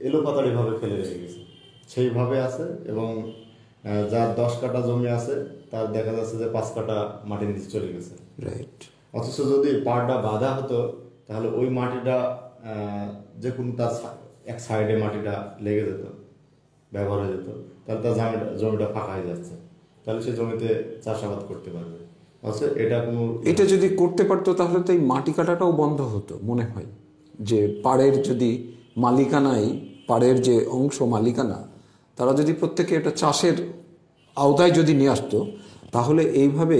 এলোপাতাড়ি ভাবে ফেলে রেখে গেছে, সেইভাবে আছে। এবং যার 10 কাঠা জমি আছে তার দেখা যাচ্ছে যে 5 কাঠা মাটির নিচে চলে গেছে, রাইট। অথচ যদি পাড়টা বাঁধা হতো তাহলে ওই মাটিটা যে কোনো তার এক সাইডে মাটিটা লেগে যেত, ব্যবহার হয়ে যেত, তাহলে তার জমিটা ফাঁকা হয়ে যাচ্ছে, তাহলে সে জমিতে চাষাবাদ করতে পারবে। অথচ এটা যদি করতে পারতো তাহলে তো এই মাটি কাটাটাও বন্ধ হতো মনে হয়। যে পাড়ের যদি মালিকানায়, পাড়ের যে অংশ মালিকানা, তারা যদি প্রত্যেকে এটা চাষের আওতায় যদি নিয়ে আসতো, তাহলে এইভাবে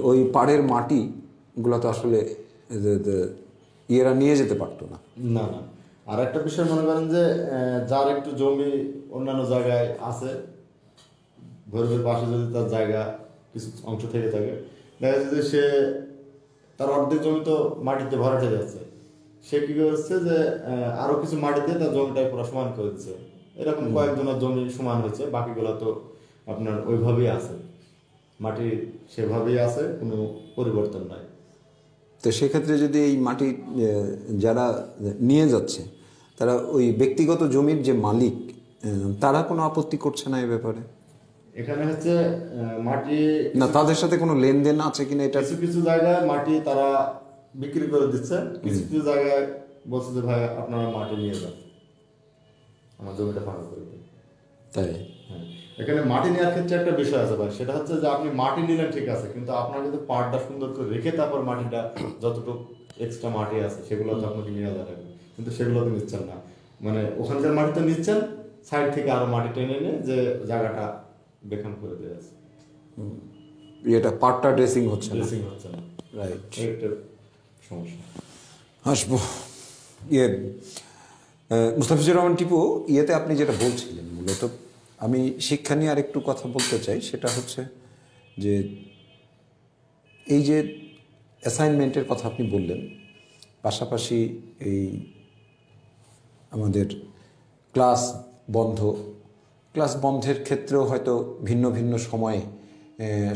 ওই পাড়ের মাটিগুলো তো আসলে ইয়েরা নিয়ে যেতে পারতো না। না না, আর একটা বিষয় মনে করেন যে যার একটু জমি অন্যান্য জায়গায় আছে, ভৈরবের পাশে যদি তার জায়গা কিছু অংশ থেকে থাকে, দেখা যাচ্ছে যে সে তার অর্ধেক জমি তো মাটিতে ভরাটে যাচ্ছে, সে কি করছে যে আরো কিছু মাটিতে তার জমিটা পুরো সমান করে দিচ্ছে। এরকম কয়েকজনের জমি সমান হয়েছে, বাকিগুলো তো আপনার ওইভাবেই আছে, মাটি সেভাবেই আছে, কোনো পরিবর্তন নাই। তো সেক্ষেত্রে যদি এই মাটি যারা নিয়ে যাচ্ছে তারা ওই ব্যক্তিগত জমির যে মালিক, তারা কোনো আপত্তি করছে না এই ব্যাপারে? এখানে হচ্ছে মাটি না, তাদের সাথে কোনো লেনদেন আছে কিনা এটা? কিছু কিছু জায়গায় মাটি তারা বিক্রি করে দিচ্ছে, কিছু কিছু জায়গায় বলছে যে ভাই আপনারা মাটি নিয়ে যান, আমার জমিটা ফাঁকা করে দিন। তাই হ্যাঁ, এখানে মাটি নেওয়ার ক্ষেত্রে একটা বিষয় আছে ভাই, সেটা হচ্ছে যে আপনি মাটি নিলেন ঠিক আছে, কিন্তু আপনার কিন্তু পাড়টা সুন্দর করে রেখে তারপর মাটিটা যতটুকু এক্সট্রা মাটি আছে সেগুলো তো আপনাকে নিয়ে যাওয়া লাগবে, কিন্তু সেগুলো তো নিচ্ছেন না। মানে ওখানকার মাটি তো নিচ্ছেন, সাইড থেকে আরো মাটি টেনে এনে যে জায়গাটা বেখান করে দেওয়া আছে, এটা পাট্টা ড্রেসিং হচ্ছে না, ড্রেসিং হচ্ছে না, রাইট। একটা সমস্যা। আসবো মুস্তাফিজুর রহমান টিপু, আপনি যেটা বলছিলেন মূলত, আমি শিক্ষা নিয়ে আরেকটু কথা বলতে চাই। সেটা হচ্ছে যে এই যে অ্যাসাইনমেন্টের কথা আপনি বললেন, পাশাপাশি এই আমাদের ক্লাস বন্ধের ক্ষেত্রেও হয়তো ভিন্ন ভিন্ন সময়ে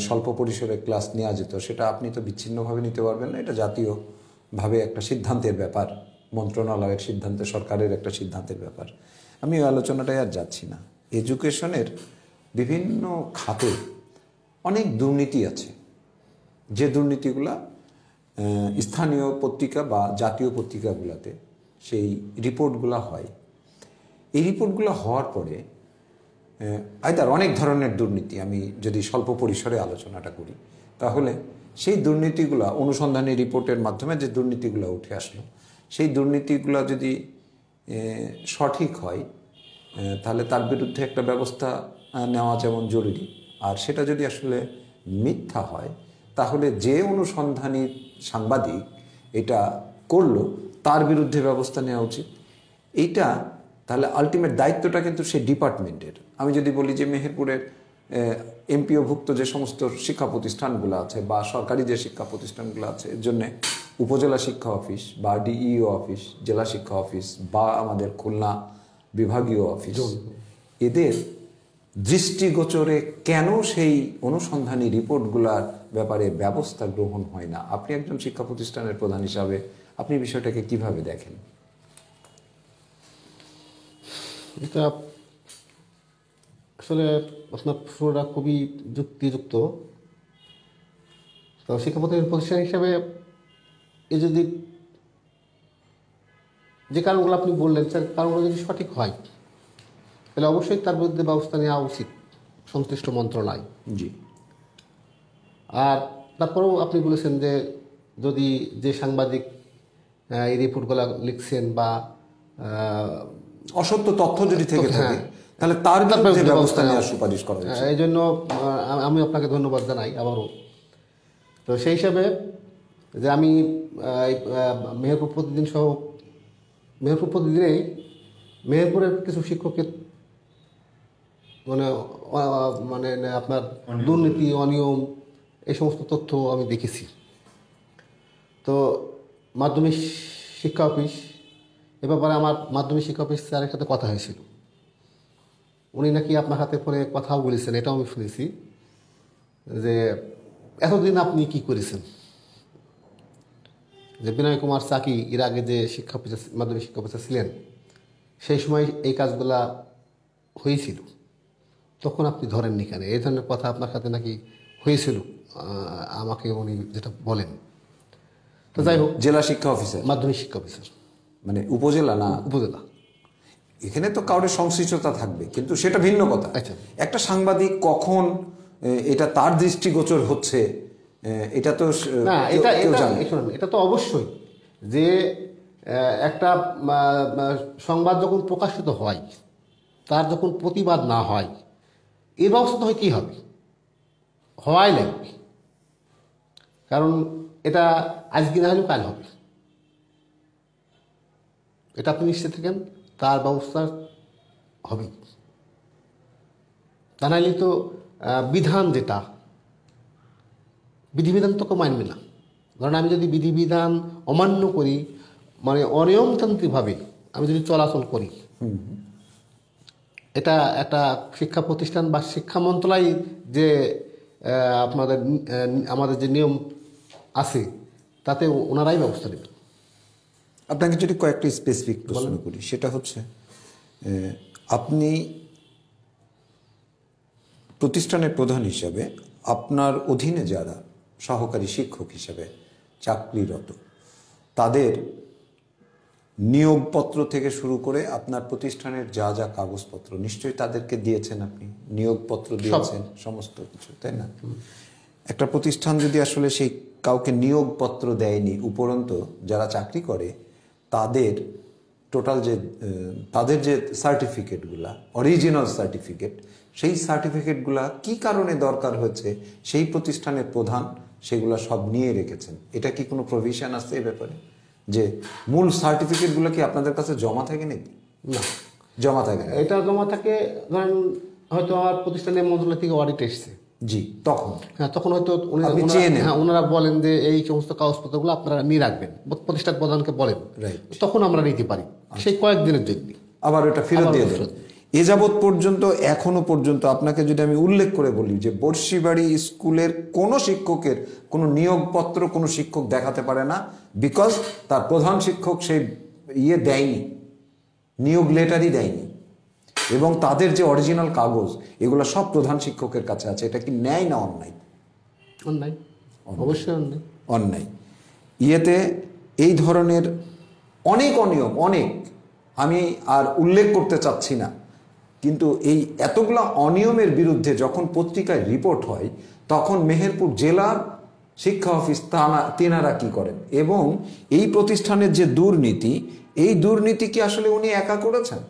স্বল্প পরিসরে ক্লাস নেওয়া যেত, সেটা আপনি তো বিচ্ছিন্নভাবে নিতে পারবেন না, এটা জাতীয়ভাবে একটা সিদ্ধান্তের ব্যাপার, মন্ত্রণালয়ের সিদ্ধান্তে, সরকারের একটা সিদ্ধান্তের ব্যাপার। আমি ওই আলোচনাটায় আর যাচ্ছি না। এডুকেশনের বিভিন্ন খাতে অনেক দুর্নীতি আছে, যে দুর্নীতিগুলা স্থানীয় পত্রিকা বা জাতীয় পত্রিকাগুলোতে সেই রিপোর্টগুলো হয়। এই রিপোর্টগুলো হওয়ার পরে আইদার অনেক ধরনের দুর্নীতি, আমি যদি স্বল্প পরিসরে আলোচনাটা করি, তাহলে সেই দুর্নীতিগুলো অনুসন্ধানী রিপোর্টের মাধ্যমে যে দুর্নীতিগুলো উঠে আসলো, সেই দুর্নীতিগুলো যদি সঠিক হয় তাহলে তার বিরুদ্ধে একটা ব্যবস্থা নেওয়া যেমন জরুরি। আর সেটা যদি আসলে মিথ্যা হয়, তাহলে যে অনুসন্ধানী সাংবাদিক এটা করলো তার বিরুদ্ধে ব্যবস্থা নেওয়া উচিত। এইটা তাহলে আলটিমেট দায়িত্বটা কিন্তু সেই ডিপার্টমেন্টের। আমি যদি বলি যে মেহেরপুরের এমপিওভুক্ত যে সমস্ত শিক্ষা প্রতিষ্ঠানগুলো আছে বা সরকারি যে শিক্ষা প্রতিষ্ঠানগুলো আছে, এর জন্যে উপজেলা শিক্ষা অফিস বা ডিইও অফিস, জেলা শিক্ষা অফিস বা আমাদের খুলনা বিভাগীয় অফিস, এদের দৃষ্টিগোচরে কেন সেই অনুসন্ধানী রিপোর্টগুলোর ব্যাপারে ব্যবস্থা গ্রহণ হয় না? আপনি একজন শিক্ষা প্রতিষ্ঠানের প্রধান হিসাবে আপনি বিষয়টাকে কিভাবে দেখেন? এটা আসলে আপনার প্রশ্নটা খুবই যুক্তিযুক্ত। তো শিক্ষা প্রতিষ্ঠান হিসাবে এই যদি যে কারণগুলো আপনি বললেন, স্যার, কারণগুলো যদি সঠিক হয় তাহলে অবশ্যই তার বিরুদ্ধে ব্যবস্থা নেওয়া উচিত সংশ্লিষ্ট মন্ত্রণালয়। জি। আর তারপরেও আপনি বলেছেন যে যদি যে সাংবাদিক এই রিপোর্টগুলো লিখছেন বা অসত্য তথ্য যদি থেকে থাকে, তাহলে তার বিরুদ্ধে ব্যবস্থা নেওয়ার সুপারিশ করা উচিত। এই জন্য আমি আপনাকে ধন্যবাদ জানাই আবারও। তো সেই হিসাবে যে আমি মেহেরপুর প্রতিদিন সহ মেহেরপুর প্রতিদিনেই মেহেরপুরের কিছু শিক্ষকের মানে আপনার দুর্নীতি, অনিয়ম, এই সমস্ত তথ্য আমি দেখেছি। তো মাধ্যমিক শিক্ষা অফিস, এ ব্যাপারে আমার মাধ্যমিক শিক্ষা অফিস স্যারের সাথে কথা হয়েছিল। উনি নাকি আপনার হাতে ফোনে কথাও বলেছেন, এটাও আমি শুনেছি, যে এতদিন আপনি কি করেছেন, যে বিনয় কুমার চাকি এর আগে যে শিক্ষা অফিসার, মাধ্যমিক শিক্ষা অফিসার ছিলেন, সেই সময় এই কাজগুলা হয়েছিল, তখন আপনি ধরেননি কেন? এই ধরনের কথা আপনার সাথে নাকি হয়েছিল, আমাকে উনি যেটা বলেন। তো যাই হোক, জেলা শিক্ষা অফিসার, মাধ্যমিক শিক্ষা অফিসার, মানে উপজেলা না, উপজেলা, এখানে তো কারোর সংশ্লিষ্টতা থাকবে, কিন্তু সেটা ভিন্ন কথা। আচ্ছা, একটা সাংবাদিক কখন এটা তার দৃষ্টিগোচর হচ্ছে, এটা তো না, এটা তো অবশ্যই যে একটা সংবাদ যখন প্রকাশিত হয়, তার যখন প্রতিবাদ না হয়, এর ব্যবস্থা তো হয় কী হবে, হওয়াই লাগবে। কারণ এটা আজকে না হলেও কাল হবে, এটা আপনি নিশ্চিত থাকেন, তার ব্যবস্থা হবে। তা নাহলে তো বিধান, যেটা বিধিবিধান তো কেউ মানবে না। কারণ আমি যদি বিধিবিধান অমান্য করি, মানে অনিয়মতান্ত্রিকভাবে আমি যদি চলাচল করি, এটা একটা শিক্ষা প্রতিষ্ঠান বা শিক্ষা মন্ত্রণালয় যে আমাদের যে নিয়ম আছে, তাতে ওনারাই ব্যবস্থা নেবেন। আপনাকে যদি কয়েকটি স্পেসিফিক প্রশ্ন করি, সেটা হচ্ছে আপনি প্রতিষ্ঠানের প্রধান হিসাবে আপনার অধীনে যারা সহকারী শিক্ষক হিসাবে চাকরিরত, তাদের নিয়োগপত্র থেকে শুরু করে আপনার প্রতিষ্ঠানের যা যা কাগজপত্র নিশ্চয়ই তাদেরকে দিয়েছেন, আপনি নিয়োগপত্র দিয়েছেন, সমস্ত কিছু, তাই না? একটা প্রতিষ্ঠান যদি আসলে সেই কাউকে নিয়োগপত্র দেয়নি, উপরন্তু যারা চাকরি করে তাদের টোটাল যে তাদের যে সার্টিফিকেটগুলা অরিজিনাল সার্টিফিকেট, সেই সার্টিফিকেটগুলা কি কারণে দরকার হয়েছে সেই প্রতিষ্ঠানের প্রধান সেগুলা সব নিয়ে রেখেছেন। এটা কি কোনো প্রভিশন আছে এই ব্যাপারে যে মূল সার্টিফিকেটগুলো কি আপনাদের কাছে জমা থাকে নাকি? না, জমা থাকে না। এটা জমা থাকে ধরেন হয়তো আমার প্রতিষ্ঠানের মন্ত্রণালয় থেকে অডিট এসছে, জি, তখন হ্যাঁ তখন হয়তো আপনি চেয়ে নেন। হ্যাঁ ওনারা বলেন যে এই সমস্ত কাগজপত্রগুলো আপনারা নিয়ে রাখবেন, প্রতিষ্ঠান প্রধানকে বলেন, Right. তখন আমরা নিতে পারি সেই কয়েকদিনের জন্য। আবার ওটা ফেরত আবার দিয়ে ফেরত। দেন। এ যাবৎ পর্যন্ত এখনো পর্যন্ত আপনাকে যদি আমি উল্লেখ করে বলি যে বর্ষিবাড়ি স্কুলের কোনো শিক্ষকের কোনো নিয়োগপত্র কোনো শিক্ষক দেখাতে পারে না, বিকজ তার প্রধান শিক্ষক সেই দেয়নি, নিয়োগ লেটারই দেয়নি, এবং তাদের যে অরিজিনাল কাগজ এগুলো সব প্রধান শিক্ষকের কাছে আছে। এটা কি ন্যায় না অন্যায়? অন্যায়, অবশ্যই অন্যায়। অন্যায়। ইয়েতে এই ধরনের অনেক অনিয়ম, অনেক, আমি আর উল্লেখ করতে চাচ্ছি না, কিন্তু এই এতগুলা অনিয়মের বিরুদ্ধে যখন পত্রিকায় রিপোর্ট হয় তখন মেহেরপুর জেলার শিক্ষা অফিস তেনারা কি করেন, এবং এই প্রতিষ্ঠানের যে দুর্নীতি, এই দুর্নীতি কি আসলে উনি একা করেছেন?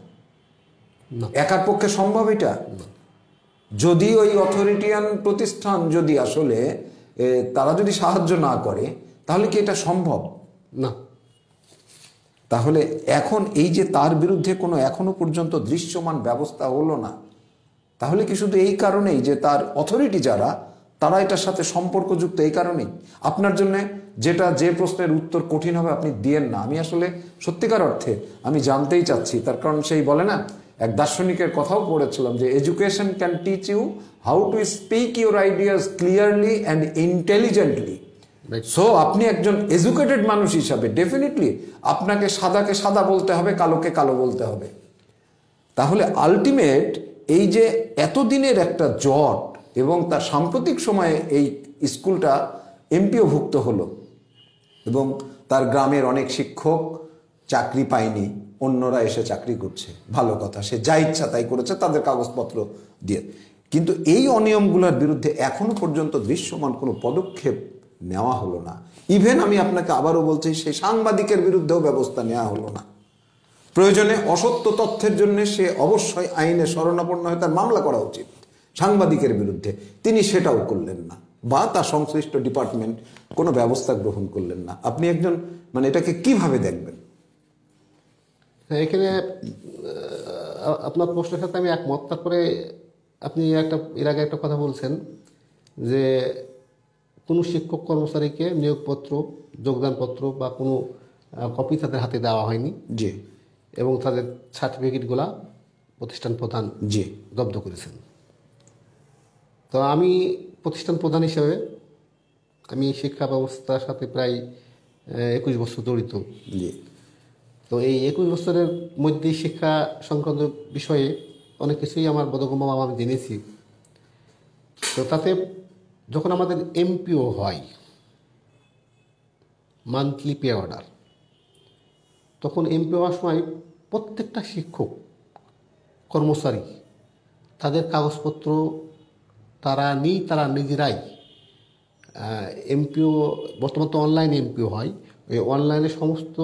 না। একার পক্ষে সম্ভব এটা? যদি ওই অথরিটিয়ান প্রতিষ্ঠান যদি আসলে তারা যদি সাহায্য না করে তাহলে কি এটা সম্ভব? না। তাহলে এখন এই যে তার বিরুদ্ধে কোনো এখনো পর্যন্ত দৃশ্যমান ব্যবস্থা হলো না, তাহলে কি শুধু এই কারণেই যে তার অথরিটি যারা তারা এটার সাথে সম্পর্কযুক্ত, এই কারণেই? আপনার জন্য যে প্রশ্নের উত্তর কঠিন হবে আপনি দিয়েন না। আমি আসলে সত্যিকার অর্থে আমি জানতেই চাচ্ছি, তার কারণ সেই বলে না, এক দার্শনিকের কথাও পড়েছিলাম যে education can teach you how to speak your ideas clearly and intelligently. So আপনি একজন এডুকেটেড মানুষ হিসাবে ডেফিনেটলি আপনাকে সাদাকে সাদা বলতে হবে, কালোকে কালো বলতে হবে। তাহলে আলটিমেট এই যে এতদিনের একটা জট, এবং তার সাম্প্রতিক সময়ে এই স্কুলটা এমপিওভুক্ত হলো, এবং তার গ্রামের অনেক শিক্ষক চাকরি পায়নি, অন্যরা এসে চাকরি করছে, ভালো কথা, সে যা ইচ্ছা তাই করেছে তাদের কাগজপত্র দিয়ে। কিন্তু এই অনিয়মগুলোর বিরুদ্ধে এখনো পর্যন্ত দৃশ্যমান কোনো পদক্ষেপ নেওয়া হলো না। ইভেন আমি আপনাকে আবারও বলছি, সেই সাংবাদিকের বিরুদ্ধেও ব্যবস্থা নেওয়া হলো না। প্রয়োজনে অসত্য তথ্যের জন্য সে অবশ্যই আইনে শরণাপন্ন হয়ে তার মামলা করা উচিত সাংবাদিকের বিরুদ্ধে, তিনি সেটাও করলেন না, বা তার সংশ্লিষ্ট ডিপার্টমেন্ট কোনো ব্যবস্থা গ্রহণ করলেন না। আপনি একজন এটাকে কিভাবে দেখবেন? এখানে আপনার প্রশ্নের সাথে আমি একমত। তারপরে আপনি এর আগে একটা কথা বলছেন যে কোনো শিক্ষক কর্মচারীকে নিয়োগপত্র, যোগদানপত্র বা কোনো কপি তাদের হাতে দেওয়া হয়নি, জি, এবং তাদের সার্টিফিকেটগুলা প্রতিষ্ঠান প্রধান জি জব্দ করেছেন। তো আমি প্রতিষ্ঠান প্রধান হিসেবে আমি শিক্ষা ব্যবস্থার সাথে প্রায় 21 বছর জড়িত। জি। তো এই 21 বছরের মধ্যে শিক্ষা সংক্রান্ত বিষয়ে অনেক কিছুই আমার বোধগম্য আমি জেনেছি। তো তাতে যখন আমাদের এমপিও হয়, মান্থলি পে অর্ডার, তখন এমপিও হওয়ার সময় প্রত্যেকটা শিক্ষক কর্মচারী তাদের কাগজপত্র তারা নিজেরাই এমপিও, বর্তমান তো অনলাইনে এমপিও হয়, ওই অনলাইনে সমস্ত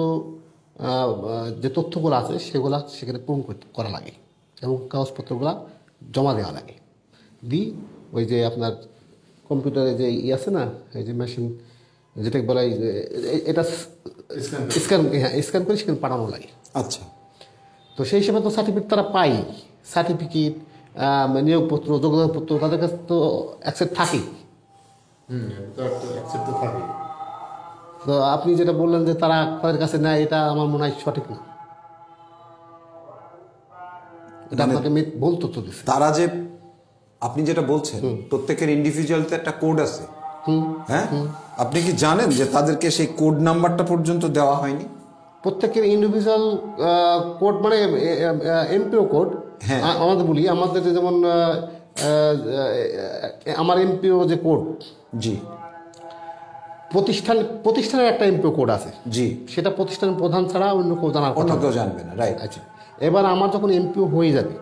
যে তথ্যগুলো আছে সেগুলো সেখানে পূরণ করা লাগে এবং কাগজপত্রগুলো জমা দেওয়া লাগে। ওই যে আপনার কম্পিউটারে যে আছে না, এই যে মেশিন যেটাকে বলা হয়, এটা স্ক্যান করে সেখানে পাঠানো লাগে। আচ্ছা। তো সেই হিসেবে তো সার্টিফিকেট তারা পায়, সার্টিফিকেট, নিয়োগপত্র, যোগদানপত্র তাদের কাছে তো অ্যাকসেপ্ট থাকেই। তো আপনি যেটা বললেন যে তাদের কাছে নেয়, এটা আমার মনে হয় সঠিক না। এটা আপনাকে ভুল তথ্য দিচ্ছে। তারা যে আপনি যেটা বলছেন প্রত্যেকের ইন্ডিভিজুয়াল তো একটা কোড আছে, হ্যাঁ, আপনি কি জানেন যে তাদেরকে সেই কোড নাম্বারটা পর্যন্ত দেওয়া হয়নি? প্রত্যেকের ইন্ডিভিজুয়াল কোড মানে এমপিও কোড। হ্যাঁ, আমাদের বলি, আমাদের যেমন আমার এমপিও যে কোড, জি, প্রতিষ্ঠানের একটা এমপিও কোড আছে, জি, সেটা প্রতিষ্ঠানের প্রধান ছাড়া অন্য কেউ জানার কথা, অন্য কেউ জানবে না, রাইট। আচ্ছা, এবার আমার যখন এমপিও হয়ে যাবে,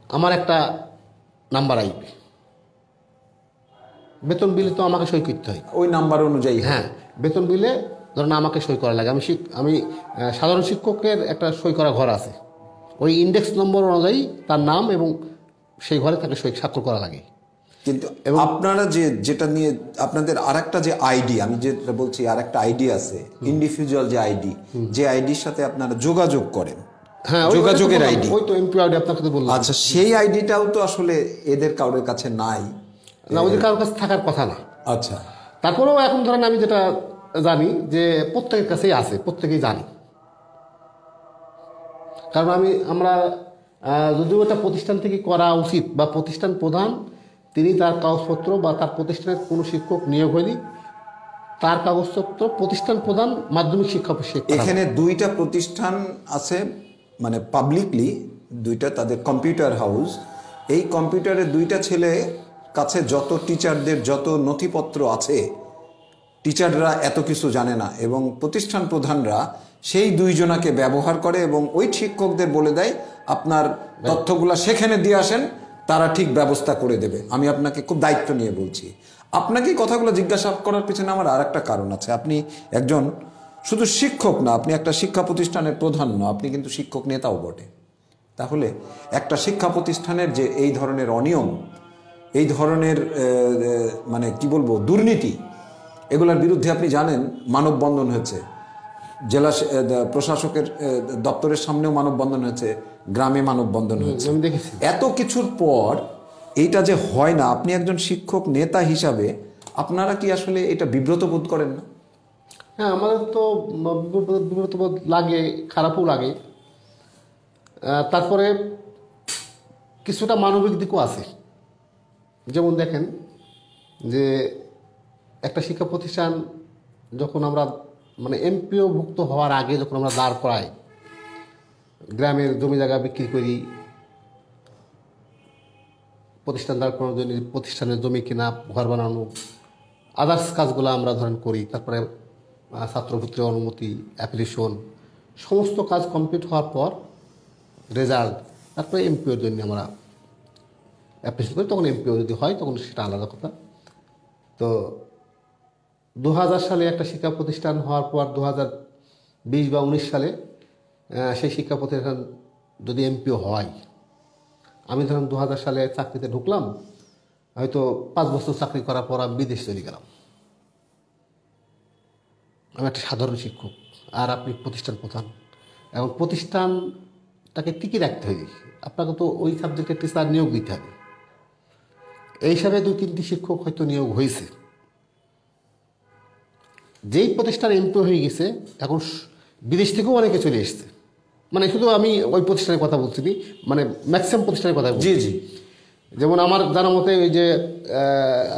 আমার একটা নাম্বার আইবে, বেতন বিলে তো আমাকে সই করতে হয় ওই নাম্বার অনুযায়ী। হ্যাঁ, বেতন বিলে ধরেন আমাকে সই করা লাগে, আমি সাধারণ শিক্ষকের একটা সই করা ঘর আছে, ওই ইন্ডেক্স নম্বর অনুযায়ী তার নাম এবং সেই ঘরে তাকে সই স্বাক্ষর করা লাগে। কিন্তু আপনারা যেটা নিয়ে আপনাদের আরেকটা যে আইডি, আমি যেটা বলছি আরেকটা আইডি আছে, ইন্ডিভিজুয়াল যে আইডি, যে আইডির সাথে আপনারা যোগাযোগ করেন, হ্যাঁ, যোগাযোগের আইডি, ওই তো এমপি আইডি আপনাকে তো বললাম। আচ্ছা, সেই আইডিটাও তো আসলে এদের কারোর কাছে নাই না, ওদের কারোর কাছে থাকার কথা না। আচ্ছা, তারপরেও এখন ধরেন আমি যেটা জানি যে প্রত্যেকের কাছেই আছে, প্রত্যেকেই জানি। কারণ আমরা যদিও এটা প্রতিষ্ঠান থেকে করা উচিত, বা প্রতিষ্ঠান প্রধান তিনি তার কাগজপত্র বা তার প্রতিষ্ঠানের কোনো শিক্ষক নিয়োগ হয়নি, তার কাগজপত্র প্রতিষ্ঠান প্রধান মাধ্যমিক শিক্ষা এখানে দুইটা প্রতিষ্ঠান আছে, মানে পাবলিকলি দুইটা, তাদের কম্পিউটার হাউস। এই কম্পিউটারে দুইটা ছেলে কাছে যত টিচারদের যত নথিপত্র আছে, টিচাররা এত কিছু জানে না, এবং প্রতিষ্ঠান প্রধানরা সেই দুইজনাকে ব্যবহার করে এবং ওই শিক্ষকদের বলে দেয় আপনার তথ্যগুলা সেখানে দিয়ে আসেন, তারা ঠিক ব্যবস্থা করে দেবে। আমি আপনাকে খুব দায়িত্ব নিয়ে বলছি। আপনাকে কথাগুলো জিজ্ঞাসা করার পিছনে আমার আর একটা কারণ আছে। আপনি একজন শুধু শিক্ষক না, আপনি একটা শিক্ষা প্রতিষ্ঠানের প্রধান না, আপনি কিন্তু শিক্ষক নেতাও বটে। তাহলে একটা শিক্ষা প্রতিষ্ঠানের যে এই ধরনের অনিয়ম, এই ধরনের মানে কি বলবো দুর্নীতি, এগুলোর বিরুদ্ধে আপনি জানেন মানববন্ধন হয়েছে, জেলা প্রশাসকের দপ্তরের সামনেও মানববন্ধন হয়েছে, গ্রামে মানববন্ধন হয়েছে। এত কিছুর পর এইটা যে হয় না, আপনি একজন শিক্ষক নেতা হিসাবে আপনারা কি আসলে এটা বিব্রত বোধ করেন না? হ্যাঁ, আমাদের তো বিব্রত বোধ লাগে, খারাপও লাগে। তারপরে কিছুটা মানবিক দিকও আছে। যেমন দেখেন যে একটা শিক্ষা প্রতিষ্ঠান যখন আমরা মানে এমপিও ভুক্ত হওয়ার আগে যখন আমরা দাঁড় করাই, গ্রামের জমি জায়গা বিক্রি করি, প্রতিষ্ঠান দাঁড় করানোর জন্য প্রতিষ্ঠানের জমি কেনা, ঘর বানানো, আদার্স কাজগুলো আমরা ধরেন করি। তারপরে ছাত্রপুত্রের অনুমতি, অ্যাপ্লিকেশন, সমস্ত কাজ কমপ্লিট হওয়ার পর রেজাল্ট, তারপরে এমপিওর জন্য আমরা অ্যাপ্লিকেশন করি। তখন এমপিও যদি হয় তখন সেটা আলাদা কথা। তো 2000 সালে একটা শিক্ষা প্রতিষ্ঠান হওয়ার পর 2020 বা 19 সালে সেই শিক্ষা প্রতিষ্ঠান যদি এমপিও হয়, আমি ধরুন 2000 সালে চাকরিতে ঢুকলাম, হয়তো 5 বছর চাকরি করার পর আমি বিদেশ চলে গেলাম। আমি একটা সাধারণ শিক্ষক, আর আপনি প্রতিষ্ঠান প্রধান, এবং প্রতিষ্ঠানটাকে টিকিয়ে রাখতে হবে, আপনাকে তো ওই সাবজেক্টের টিচার নিয়োগ দিতে হবে। এই হিসাবে 2-3টি শিক্ষক হয়তো নিয়োগ হয়েছে। যেই প্রতিষ্ঠান এমপি হয়ে গেছে, এখন বিদেশ থেকেও অনেকে চলে এসছে। মানে শুধু আমি ওই প্রতিষ্ঠানের কথা বলছি, মানে ম্যাক্সিমাম প্রতিষ্ঠানের কথা বলছি। জি। যেমন আমার জানা মতে ওই যে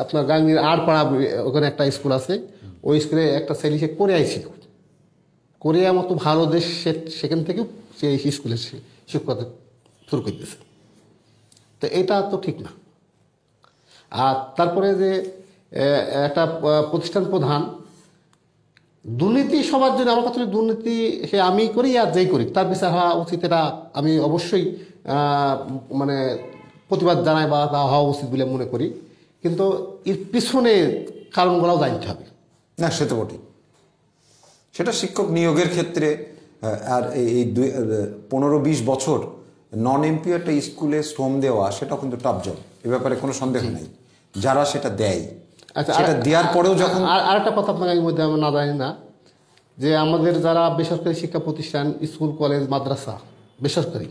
আপনার গাঙ্গির আড়পাড়া, ওখানে একটা স্কুল আছে, ওই স্কুলে একটা ছেলে সে কোরিয়ায় ছিল। কোরিয়া মতো ভালো দেশ, সেখান থেকেও সে এই স্কুলের শিক্ষকতা শুরু করে দিয়েছে। তো এটা তো ঠিক না। আর তারপরে যে একটা প্রতিষ্ঠান প্রধান, দুর্নীতি সবার জন্য, আমার কাছে দুর্নীতি সে আমি করি আর যেই করি তার বিচার হওয়া উচিত, এটা আমি অবশ্যই মানে প্রতিবাদ জানাই বা তা হওয়া উচিত বলে মনে করি। কিন্তু এর পিছনে কারণগুলোও জানতে হবে। না, সে তো বটেই। সেটা শিক্ষক নিয়োগের ক্ষেত্রে আর এই 15-20 বছর নন এমপি একটা স্কুলে শ্রম দেওয়া, সেটা কিন্তু টাফ জব, এ ব্যাপারে কোনো সন্দেহ নেই। যারা সেটা দেয়, আচ্ছা, সেটা দেওয়ার পরেও যখন আর একটা কথা আপনাকে মধ্যে আমরা না জানি না, যে আমাদের যারা বেসরকারি শিক্ষা প্রতিষ্ঠান, স্কুল, কলেজ, মাদ্রাসা, বেসরকারি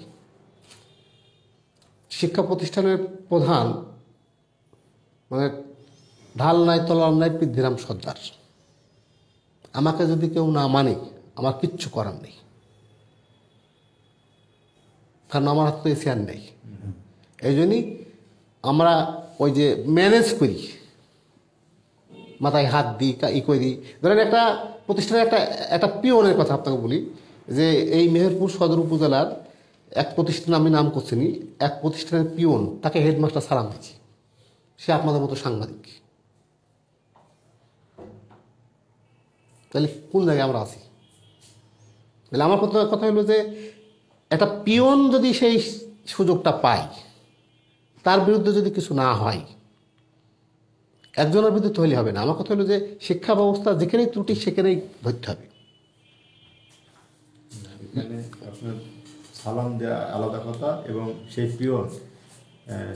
শিক্ষা প্রতিষ্ঠানের প্রধান মানে ঢাল নাই, তলার নাই, পৃথ্বীরাম সর্দার। আমাকে যদি কেউ না মানে আমার কিচ্ছু করার নেই, কারণ আমার হাতে এসিয়ার নেই। এই জন্যই আমরা ওই যে ম্যানেজ করি, মাথায় হাত দিই, ই করি। ধরেন একটা প্রতিষ্ঠানের একটা পিওনের কথা আপনাকে বলি, যে এই মেহেরপুর সদর উপজেলার এক প্রতিষ্ঠান, আমি নাম করছি নি, এক প্রতিষ্ঠানের পিওন, তাকে হেডমাস্টার সালাম দিচ্ছি। সে আপনাদের মতো সাংবাদিক। তাহলে কোন জায়গায় আমরা আছি? তাহলে আমার কথা হলো যে একটা পিওন যদি সেই সুযোগটা পায়, তার বিরুদ্ধে যদি কিছু না হয়, একজনের বিরুদ্ধে তৈরি হবে না। আমার কথা হলো যে শিক্ষা ব্যবস্থা যেখানেই ত্রুটি সেখানেই ধরতে হবে। এখানে আপনার সালাম দেওয়া আলাদা কথা, এবং সেই পিয়ন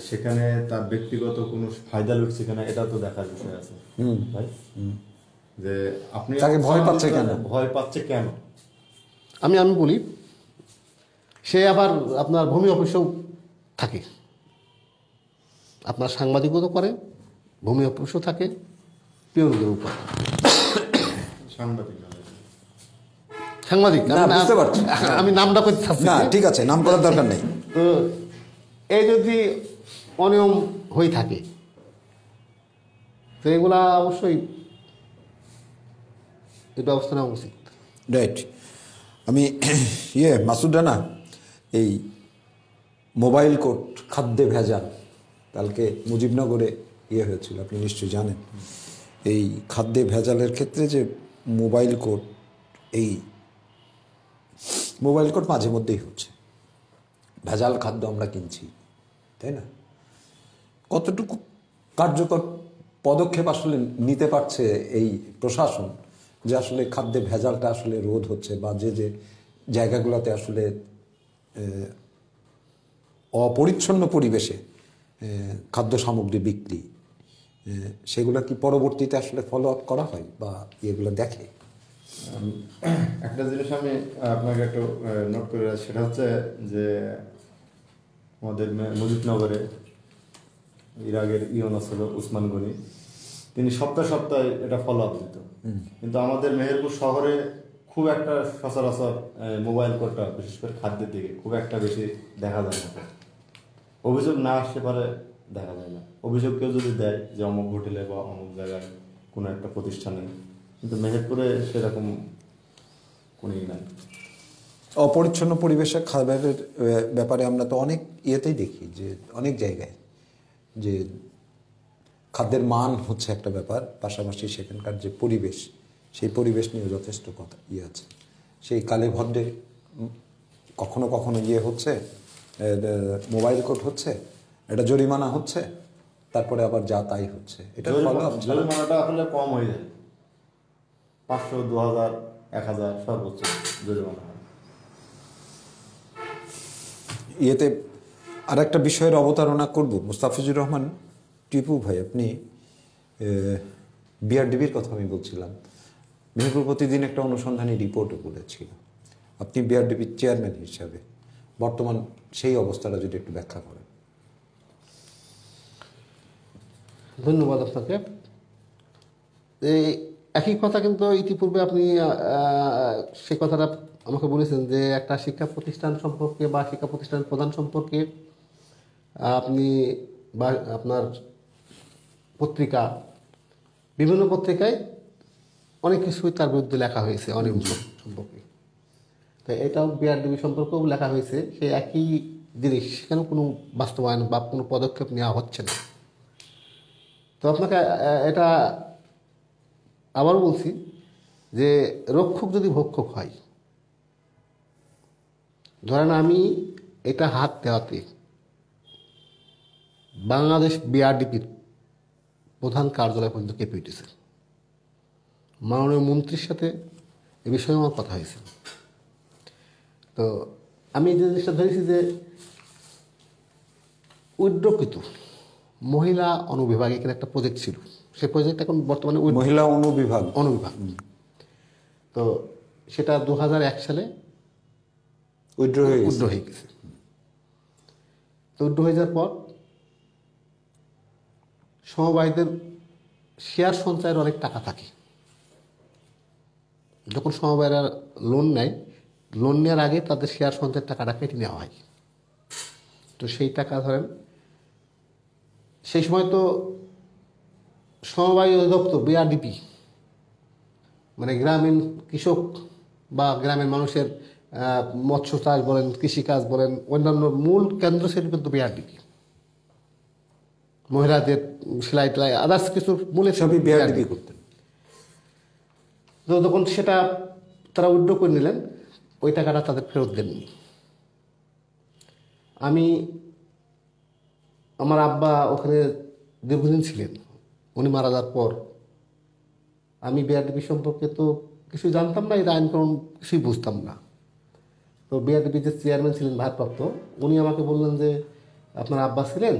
সেখানে তার ব্যক্তিগত কোনো ফায়দা লুটছে কিনা এটা তো দেখার বিষয় আছে ভাই। যে আপনি তাকে ভয় পাচ্ছে কেন? ভয় পাচ্ছে কেন? আমি বলি, সে আবার আপনার ভূমি অফিসেও থাকে, আপনার সাংবাদিকতা করে, ভূমি অফিসও থাকে, পিয়নদেরও করে। সাংবাদিক সাংবাদিক না, বুঝতে পারছি। আমি নামটা করতে চাচ্ছি না, না। ঠিক আছে, নাম করার দরকার নেই। তো এই যদি অনিয়ম হয়ে থাকে তো এগুলা অবশ্যই এই ব্যবস্থা নেওয়া উচিত। রাইট। আমি মাসুদ রানা, এই মোবাইল কোর্ট খাদ্যে ভেজাল কালকে মুজিবনগরে হয়েছিল, আপনি নিশ্চয়ই জানেন। এই খাদ্যে ভেজালের ক্ষেত্রে যে মোবাইল কোর্ট, এই মোবাইল কোর্ট মাঝে মধ্যেই হচ্ছে, ভেজাল খাদ্য আমরা কিনছি, তাই না? কতটুকু কার্যকর পদক্ষেপ আসলে নিতে পারছে এই প্রশাসন যে আসলে খাদ্যে ভেজালটা আসলে রোধ হচ্ছে, বা যে যে জায়গাগুলোতে আসলে অপরিচ্ছন্ন পরিবেশে খাদ্য সামগ্রী বিক্রি, সেগুলো কি পরবর্তীতে আসলে ফলো আপ করা হয় বা এগুলো দেখে? একটা জিনিস আমি আপনাকে একটু নোট করে রাখি, সেটা হচ্ছে যে আমাদের মুজিবনগরে ইরাকের ইয়ন ছিল উসমান গনি, তিনি সপ্তাহে সপ্তাহে এটা ফলো আপ দিত। কিন্তু আমাদের মেহেরপুর শহরে খুব একটা সচরাচর মোবাইল কোর্টটা, বিশেষ করে খাদ্যের দিকে খুব একটা বেশি দেখা যায় না। অভিযোগ না আসতে পারে, দেখা যায় না। অভিযোগ কেউ যদি দেয় যে অমুক হোটেলে বা অমুক জায়গায় কোনো একটা প্রতিষ্ঠানে, কিন্তু মেহেরপুরে সেরকম কোনোই নাই। অপরিচ্ছন্ন পরিবেশে খাবারের ব্যাপারে আমরা তো অনেক ইয়েতেই দেখি যে অনেক জায়গায় যে খাদ্যের মান হচ্ছে একটা ব্যাপার, পাশাপাশি সেখানকার যে পরিবেশ, সেই পরিবেশ নিয়ে যথেষ্ট কথা আছে। সেই কালে ভদ্রে কখনো কখনো হচ্ছে, মোবাইল কোর্ট হচ্ছে, এটা জরিমানা হচ্ছে, তারপরে আবার যা তাই হচ্ছে। এটা জরিমানাটা আসলে কম হয়ে যায়, 500, 2000, 1000 সর্বোচ্চ জরিমানা হয়। আর একটা বিষয়ের অবতারণা করব। মুস্তাফিজুর রহমান টিপু ভাই, আপনি বিআরডিবির কথা আমি বলছিলাম, মেহেরপুর প্রতিদিন একটা অনুসন্ধানী রিপোর্টও করেছিল। আপনি বিআরডিবির চেয়ারম্যান হিসাবে বর্তমান সেই অবস্থাটা যদি একটু ব্যাখ্যা করেন। ধন্যবাদ আপনাকে। এই একই কথা কিন্তু ইতিপূর্বে আপনি সেই কথাটা আমাকে বলেছেন যে একটা শিক্ষা প্রতিষ্ঠান সম্পর্কে বা শিক্ষা প্রতিষ্ঠান প্রধান সম্পর্কে আপনি বা আপনার পত্রিকা, বিভিন্ন পত্রিকায় অনেক কিছুই তার বিরুদ্ধে লেখা হয়েছে অনিয়ম সম্পর্কে। তো এটাও বিআরডিবি সম্পর্কেও লেখা হয়েছে, সেই একই জিনিস, সেখানে কোনো বাস্তবায়ন বা কোনো পদক্ষেপ নেওয়া হচ্ছে না। তো আপনাকে এটা আবারও বলছি যে রক্ষক যদি ভক্ষক হয়, ধরেন আমি এটা হাত দেওয়াতে বাংলাদেশ বিআরডিপির প্রধান কার্যালয় পর্যন্ত কেঁপে উঠেছে। মাননীয় মন্ত্রীর সাথে এ বিষয়ে আমার কথা হয়েছে। তো আমি যে জিনিসটা ধরেছি যে উদ্যোগকৃত মহিলা অনুবিভাগ, এখানে একটা প্রজেক্ট ছিল, সেই প্রজেক্ট এখন বর্তমানে মহিলা অনুবিভাগ তো সেটা 2001 সালে উইথড্র হয়ে গেছে। তো উইথড্র হয়ে যাওয়ার পর সমবায়ীদের শেয়ার সঞ্চয়ের অনেক টাকা থাকে। যখন সমবায়রা লোন নেয়, লোন নেওয়ার আগে তাদের শেয়ার সঞ্চয়ের টাকাটা কেটে নেওয়া হয়। তো সেই টাকা ধরেন সেই সময় তো সমবায় অধিদপ্তর বিআরডিপি মানে গ্রামীণ কৃষক বা গ্রামের মানুষের মৎস্য চাষ বলেন, কৃষিকাজ বলেন, অন্যান্য মূল কেন্দ্র সেটি কিন্তু বিআরডিপি। মহিলাদের সেলাই টেলাই আদার্স কিছু মূলে সবই বিআরডিপি করতেন। তো যখন সেটা তারা উইথড্র করে নিলেন, ওই টাকাটা তাদের ফেরত দেননি। আমার আব্বা ওখানে দীর্ঘদিন ছিলেন, উনি মারা যাওয়ার পর আমি বিআরডিপি সম্পর্কে তো কিছু জানতাম না, এর আইনকানুন কিছুই বুঝতাম না। তো বিআরডিপি যে চেয়ারম্যান ছিলেন ভারপ্রাপ্ত, উনি আমাকে বললেন যে আপনার আব্বা ছিলেন,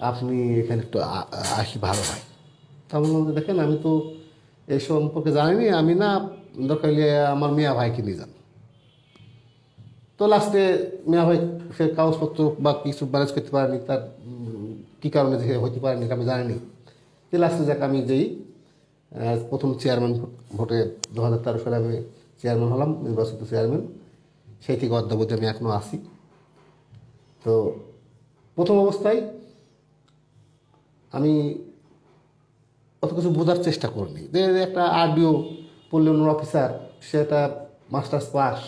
আপনি এখানে একটু আসি ভালো হয়। তা বললাম যে দেখেন আমি তো এই সম্পর্কে জানিনি, আমি না দরকার হলে আমার মিয়া ভাইকে নিয়ে যান। তো লাস্টে মিয়া ভাই সে কাগজপত্র বা কিছু ম্যানেজ করতে পারেনি, তার কী কারণে যে হইতে পারেনি আমি জানিনি। যে লাস্টে যাক আমি যেই প্রথম চেয়ারম্যান ভোটে 2013 সালে আমি চেয়ারম্যান হলাম, নির্বাচিত চেয়ারম্যান। সেই থেকে অদ্যাবধি আমি এখনও আছি। তো প্রথম অবস্থায় আমি অত কিছু বোঝার চেষ্টা করিনি যে একটা আরডিও পল্লী অফিসার, সে একটা মাস্টার্স পাস,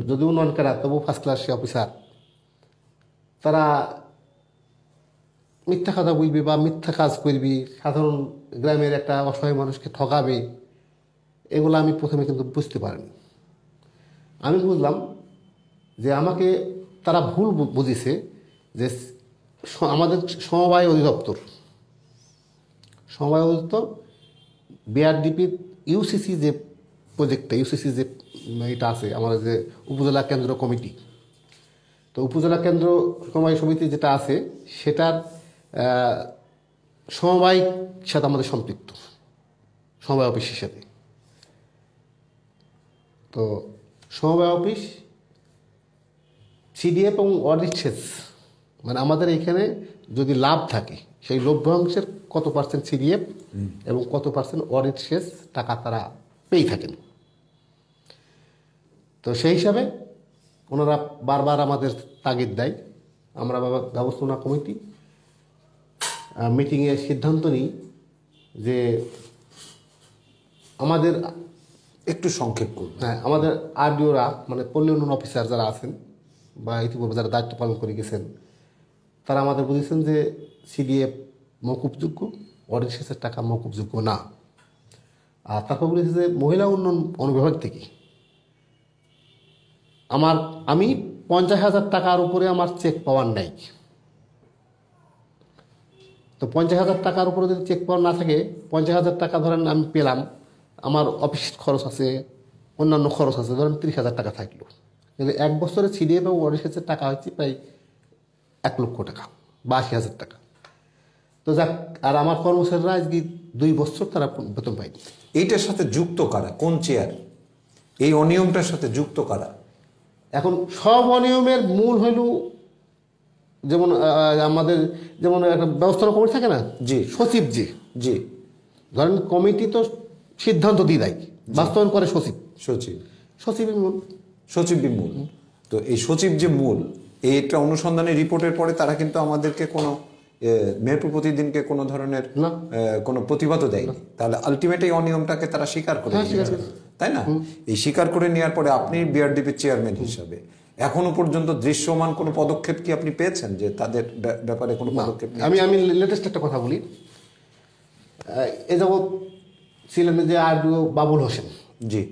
যদিও নন ক্যাডার তবুও ফার্স্ট ক্লাস সে অফিসার, তারা মিথ্যা কথা বলবি বা মিথ্যা কাজ করবি, সাধারণ গ্রামের একটা অসহায় মানুষকে ঠকাবে, এগুলো আমি প্রথমে কিন্তু বুঝতে পারিনি। আমি বুঝলাম যে আমাকে তারা ভুল বুঝেছে যে আমাদের সমবায় অধিদপ্তর বিআরডিপির ইউসিসি যে প্রজেক্টটা, ইউসিসি যে এটা আছে আমাদের যে উপজেলা কেন্দ্র কমিটি, তো উপজেলা কেন্দ্র সমবায় সমিতি যেটা আছে সেটার সমবায় সাথে আমাদের সম্পৃক্ত, সমবায় অফিসের সাথে। তো সমবায় অফিস, সিডিএফ এবং অডিট শেষ, মানে আমাদের এখানে যদি লাভ থাকে সেই লভ্যাংশের কত পার্সেন্ট সিডিএফ এবং কত পার্সেন্ট অডিট শেষ টাকা তারা পেয়ে থাকেন। তো সেই হিসাবে ওনারা বারবার আমাদের তাগিদ দেয়। আমরা ব্যবস্থাপনা কমিটি মিটিংয়ে সিদ্ধান্ত নিই যে আমাদের একটু সংক্ষেপ করুন। হ্যাঁ, আমাদের আরডিওরা মানে পল্লী উন্নয়ন অফিসার যারা আছেন বা ইতিপূর্বে যারা দায়িত্ব পালন করে গেছেন, তারা আমাদের বুঝেছেন যে সিডিএফ মকুবযোগ্য, অডিট শেষের টাকা মকুবযোগ্য না। আর তারপর বলেছে যে মহিলা উন্নয়ন অনুবিভাগ থেকে আমি 50,000 টাকার উপরে আমার চেক পাওয়ার নাই। তো 50,000 টাকার উপরে যদি চেক পাওয়ার না থাকে, 50,000 টাকা ধরেন আমি পেলাম, আমার অফিস খরচ আছে, অন্যান্য খরচ আছে, ধরেন 30,000 টাকা থাকলো, কিন্তু 1 বছরে সিডিএফ এবং অডিট শেষের টাকা হচ্ছে প্রায় 1 লক্ষ টাকা বা 80,000 টাকা। তো যাক, আর আমার কর্মচারীরা আজকে 2 বছর তারা বেতন পায়নি। এইটার সাথে যুক্ত কারা, কোন চেয়ার, এই অনিয়মটার সাথে যুক্ত কারা? এখন সব অনিয়মের মূল হইল যেমন আমাদের যেমন একটা ব্যবস্থাপনা কমিটি থাকে না, জি সচিব, জি ধরেন কমিটি তো সিদ্ধান্ত দিয়ে দেয়, বাস্তবায়ন করে সচিবই মূল। সচিবই মূল। তো এই সচিব যে মূল, এইটা অনুসন্ধানী রিপোর্টের পরে তারা কিন্তু আমাদেরকে কোনো মেহেরপুর প্রতিদিনকে কোনো ধরনের কোনো প্রতিবাদও দেয়নি। তাহলে আলটিমেট এই অনিয়মটাকে তারা স্বীকার করে নিয়েছে, তাই না? এই স্বীকার করে নেওয়ার পরে আপনি বিআরডিপির চেয়ারম্যান হিসাবে এখনো পর্যন্ত দৃশ্যমান কোনো পদক্ষেপ কি আপনি পেয়েছেন যে তাদের ব্যাপারে কোনো পদক্ষেপ? আমি লেটেস্ট একটা কথা বলি। এ যাবৎ ছিলেন যে আরডিও বাবুল হোসেন, জি,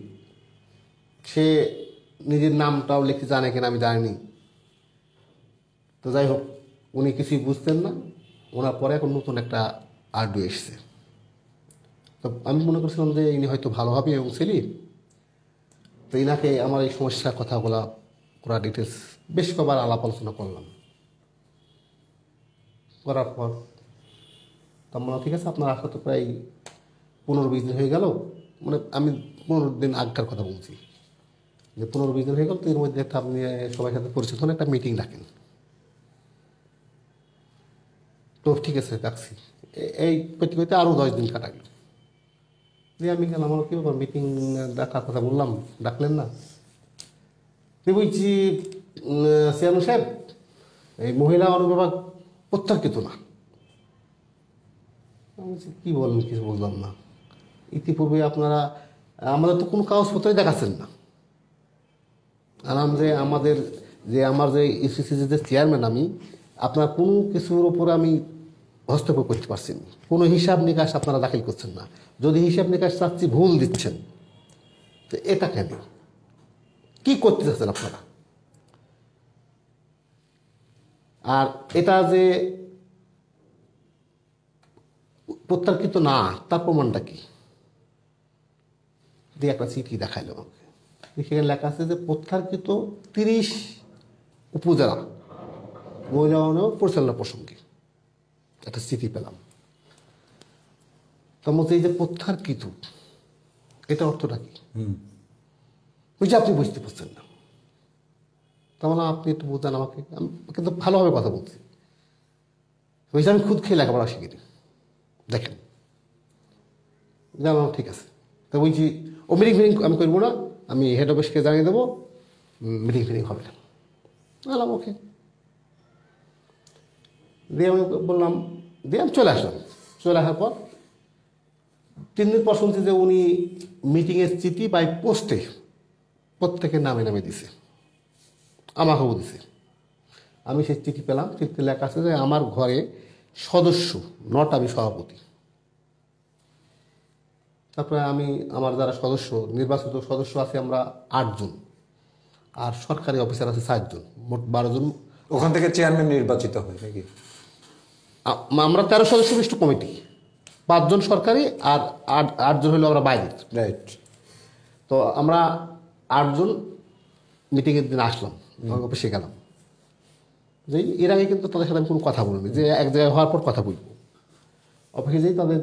সে নিজের নামটাও লিখতে জানে কিনা আমি জানিনি। তো যাই হোক, উনি কিছুই বুঝতেন না। ওনার পরে এখন নতুন একটা আরডিও এসছে। তো আমি মনে করছিলাম যে ইনি হয়তো ভালো হবে এবং ছেলে। তো ইনাকে আমার এই সমস্যার কথাগুলো পুরা ডিটেলস বেশ কবার আলাপ আলোচনা করলাম। করার পর তা মনে ঠিক আছে, আপনার আসা তো প্রায় 15-20 দিন হয়ে গেল, মানে আমি 15 দিন আগকার কথা বলছি, যে 15-20 দিন হয়ে গেল। তো এর মধ্যে একটা আপনি সবার সাথে পরিচিত হন, একটা মিটিং ডাকেন। তো ঠিক আছে, ডাকছি। এই করতে করতে আরও 10 দিন কাটাগল। দিয়ে আমি গেলাম, আমার কী ব্যাপার, মিটিং ডাকার কথা বললাম, ডাকলেন না? বলছি চেয়ারম্যান সাহেব, এই মহিলা অনুবিভাগ প্রত্যাখ্যিত না। আমি বলছি কী বলেন, কিছু বললাম না। ইতিপূর্বে আপনারা আমাদের তো কোনো কাগজপত্রই দেখাচ্ছেন না। আর আমার যে ইউসিসি যে চেয়ারম্যান, আমি আপনার কোনো কিছুর উপরে আমি হস্তক্ষেপ করতে পারছি না। কোনো হিসাব নিকাশ আপনারা দাখিল করছেন না। যদি হিসাব নিকাশ চাচ্ছি ভুল দিচ্ছেন, তো এটা কেন, কি করতে চাচ্ছেন আপনারা? আর এটা যে প্রত্যাখ্যিত না তার প্রমাণটা কি দিয়ে একটা চিঠি দেখাইল আমাকে। সেখানে লেখা আছে যে প্রত্যাখ্যিত 30 উপজেলা মহিলা উন্নয়ন পরিচালনা প্রসঙ্গে একটা চিঠি পেলাম। তার মধ্যে এই যে প্রত্যাখ্যিত এটা অর্থটা কি ওই যে আপনি বুঝতে পারছেন না, তার মানে আপনি একটু বোঝান আমাকে। আমি কিন্তু ভালোভাবে কথা বলছি, ওই যে আমি খুদ খেয়ে লেখাপড়া শিখিনি। দেখেন জানলাম ঠিক আছে, তো ওই যে ও মিটিং আমি করবো না, আমি হেড অফিসকে জানিয়ে দেবো, মিটিং হবে না। বললাম ওকে। দিয়ে আমি বললাম, দিয়ে আমি চলে আসলাম। চলে আসার পর 3 দিন পর শুনছি যে উনি মিটিংয়ের চিঠি বাই পোস্টে প্রত্যেকের নামে দিছে, আমাকেও দিছে। আমি সেই চিঠি পেলাম, চিঠিতে লেখা আছে যে আমার ঘরে সদস্য নট আমি সভাপতি। তারপরে আমার যারা সদস্য নির্বাচিত সদস্য আছে আমরা 8 জন, আর সরকারি অফিসার আছে 4 জন, মোট 12 জন। ওখান থেকে চেয়ারম্যান নির্বাচিত হয় নাকি? আমরা 13 সদস্য বিশিষ্ট কমিটি, 5 জন সরকারি আর 8 জন হলো আমরা বাইরের। রাইট। তো আমরা 8 জন মিটিংয়ের দিন আসলাম, অফিসে গেলাম। যে এর আগে কিন্তু তাদের সাথে আমি কোনো কথা বলিনি, যে এক জায়গায় হওয়ার পর কথা বলবো। অফিসে যেই তাদের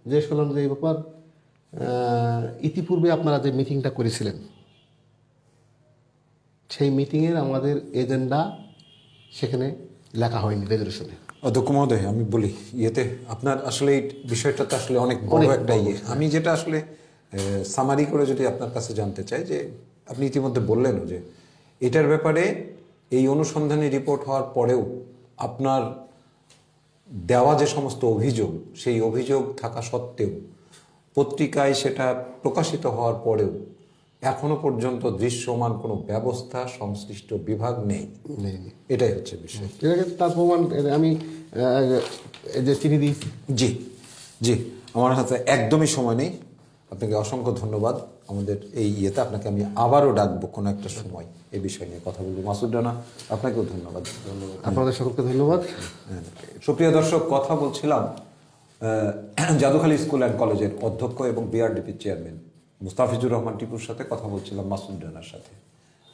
জিজ্ঞেস করলাম যে এই ব্যাপার ইতিপূর্বে আপনারা যে মিটিংটা করেছিলেন সেই মিটিংয়ের আমাদের এজেন্ডা সেখানে লেখা হয়নি রেজলিউশনে। অধ্যক্ষ মহোদয়, আমি বলি ইয়েতে আপনার আসলে এই বিষয়টা তো আসলে অনেক বড় একটা ইয়ে। আমি যেটা আসলে সামারি করে যদি আপনার কাছে জানতে চাই, যে আপনি ইতিমধ্যে বললেন যে এটার ব্যাপারে এই অনুসন্ধানী রিপোর্ট হওয়ার পরেও আপনার দেওয়া যে সমস্ত অভিযোগ, সেই অভিযোগ থাকা সত্ত্বেও পত্রিকায় সেটা প্রকাশিত হওয়ার পরেও এখনো পর্যন্ত দৃশ্যমান কোনো ব্যবস্থা সংশ্লিষ্ট বিভাগ নেই। এটাই হচ্ছে বিষয়। তার প্রমাণ আমি যে চিঠি দিয়েছি। জি জি, আমার হাতে একদমই সময় নেই। আপনাকে অসংখ্য ধন্যবাদ। আমাদের এই ইয়েতে আপনাকে আমি আবারও ডাকবো কোনো একটা সময় এই বিষয় নিয়ে কথা বলবো। মাসুদ রানা, আপনাকেও ধন্যবাদ। আপনাদের সকলকে ধন্যবাদ। সুপ্রিয় দর্শক, কথা বলছিলাম জাদুখালী স্কুল অ্যান্ড কলেজের অধ্যক্ষ এবং বিআরডিপির চেয়ারম্যান মুস্তাফিজুর রহমান টিপুর সাথে, কথা বলছিলাম মাসুদ রানার সাথে।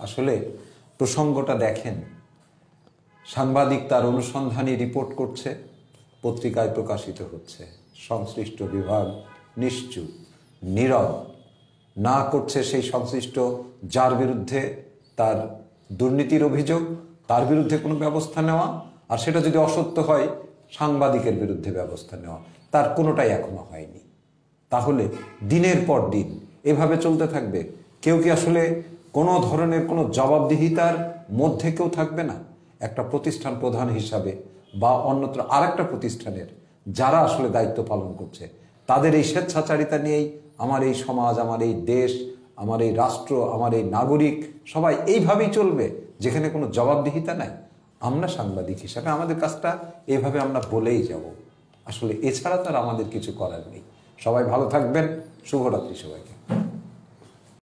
আসলে প্রসঙ্গটা দেখেন, সাংবাদিক তার অনুসন্ধানী রিপোর্ট করছে, পত্রিকায় প্রকাশিত হচ্ছে, সংশ্লিষ্ট বিভাগ নিশ্চুপ, নীরব, না করছে সেই সংশ্লিষ্ট যার বিরুদ্ধে তার দুর্নীতির অভিযোগ তার বিরুদ্ধে কোনো ব্যবস্থা নেওয়া, আর সেটা যদি অসত্য হয় সাংবাদিকের বিরুদ্ধে ব্যবস্থা নেওয়া, তার কোনোটাই এখনো হয়নি। তাহলে দিনের পর দিন এভাবে চলতে থাকবে। কেউ কি আসলে কোনো ধরনের কোনো জবাবদিহিতার মধ্যে কেউ থাকবে না? একটা প্রতিষ্ঠান প্রধান হিসাবে বা অন্যত্র আরেকটা প্রতিষ্ঠানের যারা আসলে দায়িত্ব পালন করছে, তাদের এই স্বেচ্ছাচারিতা নিয়েই আমার এই সমাজ, আমার এই দেশ, আমার এই রাষ্ট্র, আমার এই নাগরিক সবাই এইভাবেই চলবে, যেখানে কোনো জবাবদিহিতা নাই। আমরা সাংবাদিক হিসাবে আমাদের কাজটা এইভাবে আমরা বলেই যাব। আসলে এছাড়া তার আমাদের কিছু করার নেই। সবাই ভালো থাকবেন। শুভরাত্রি সবাইকে।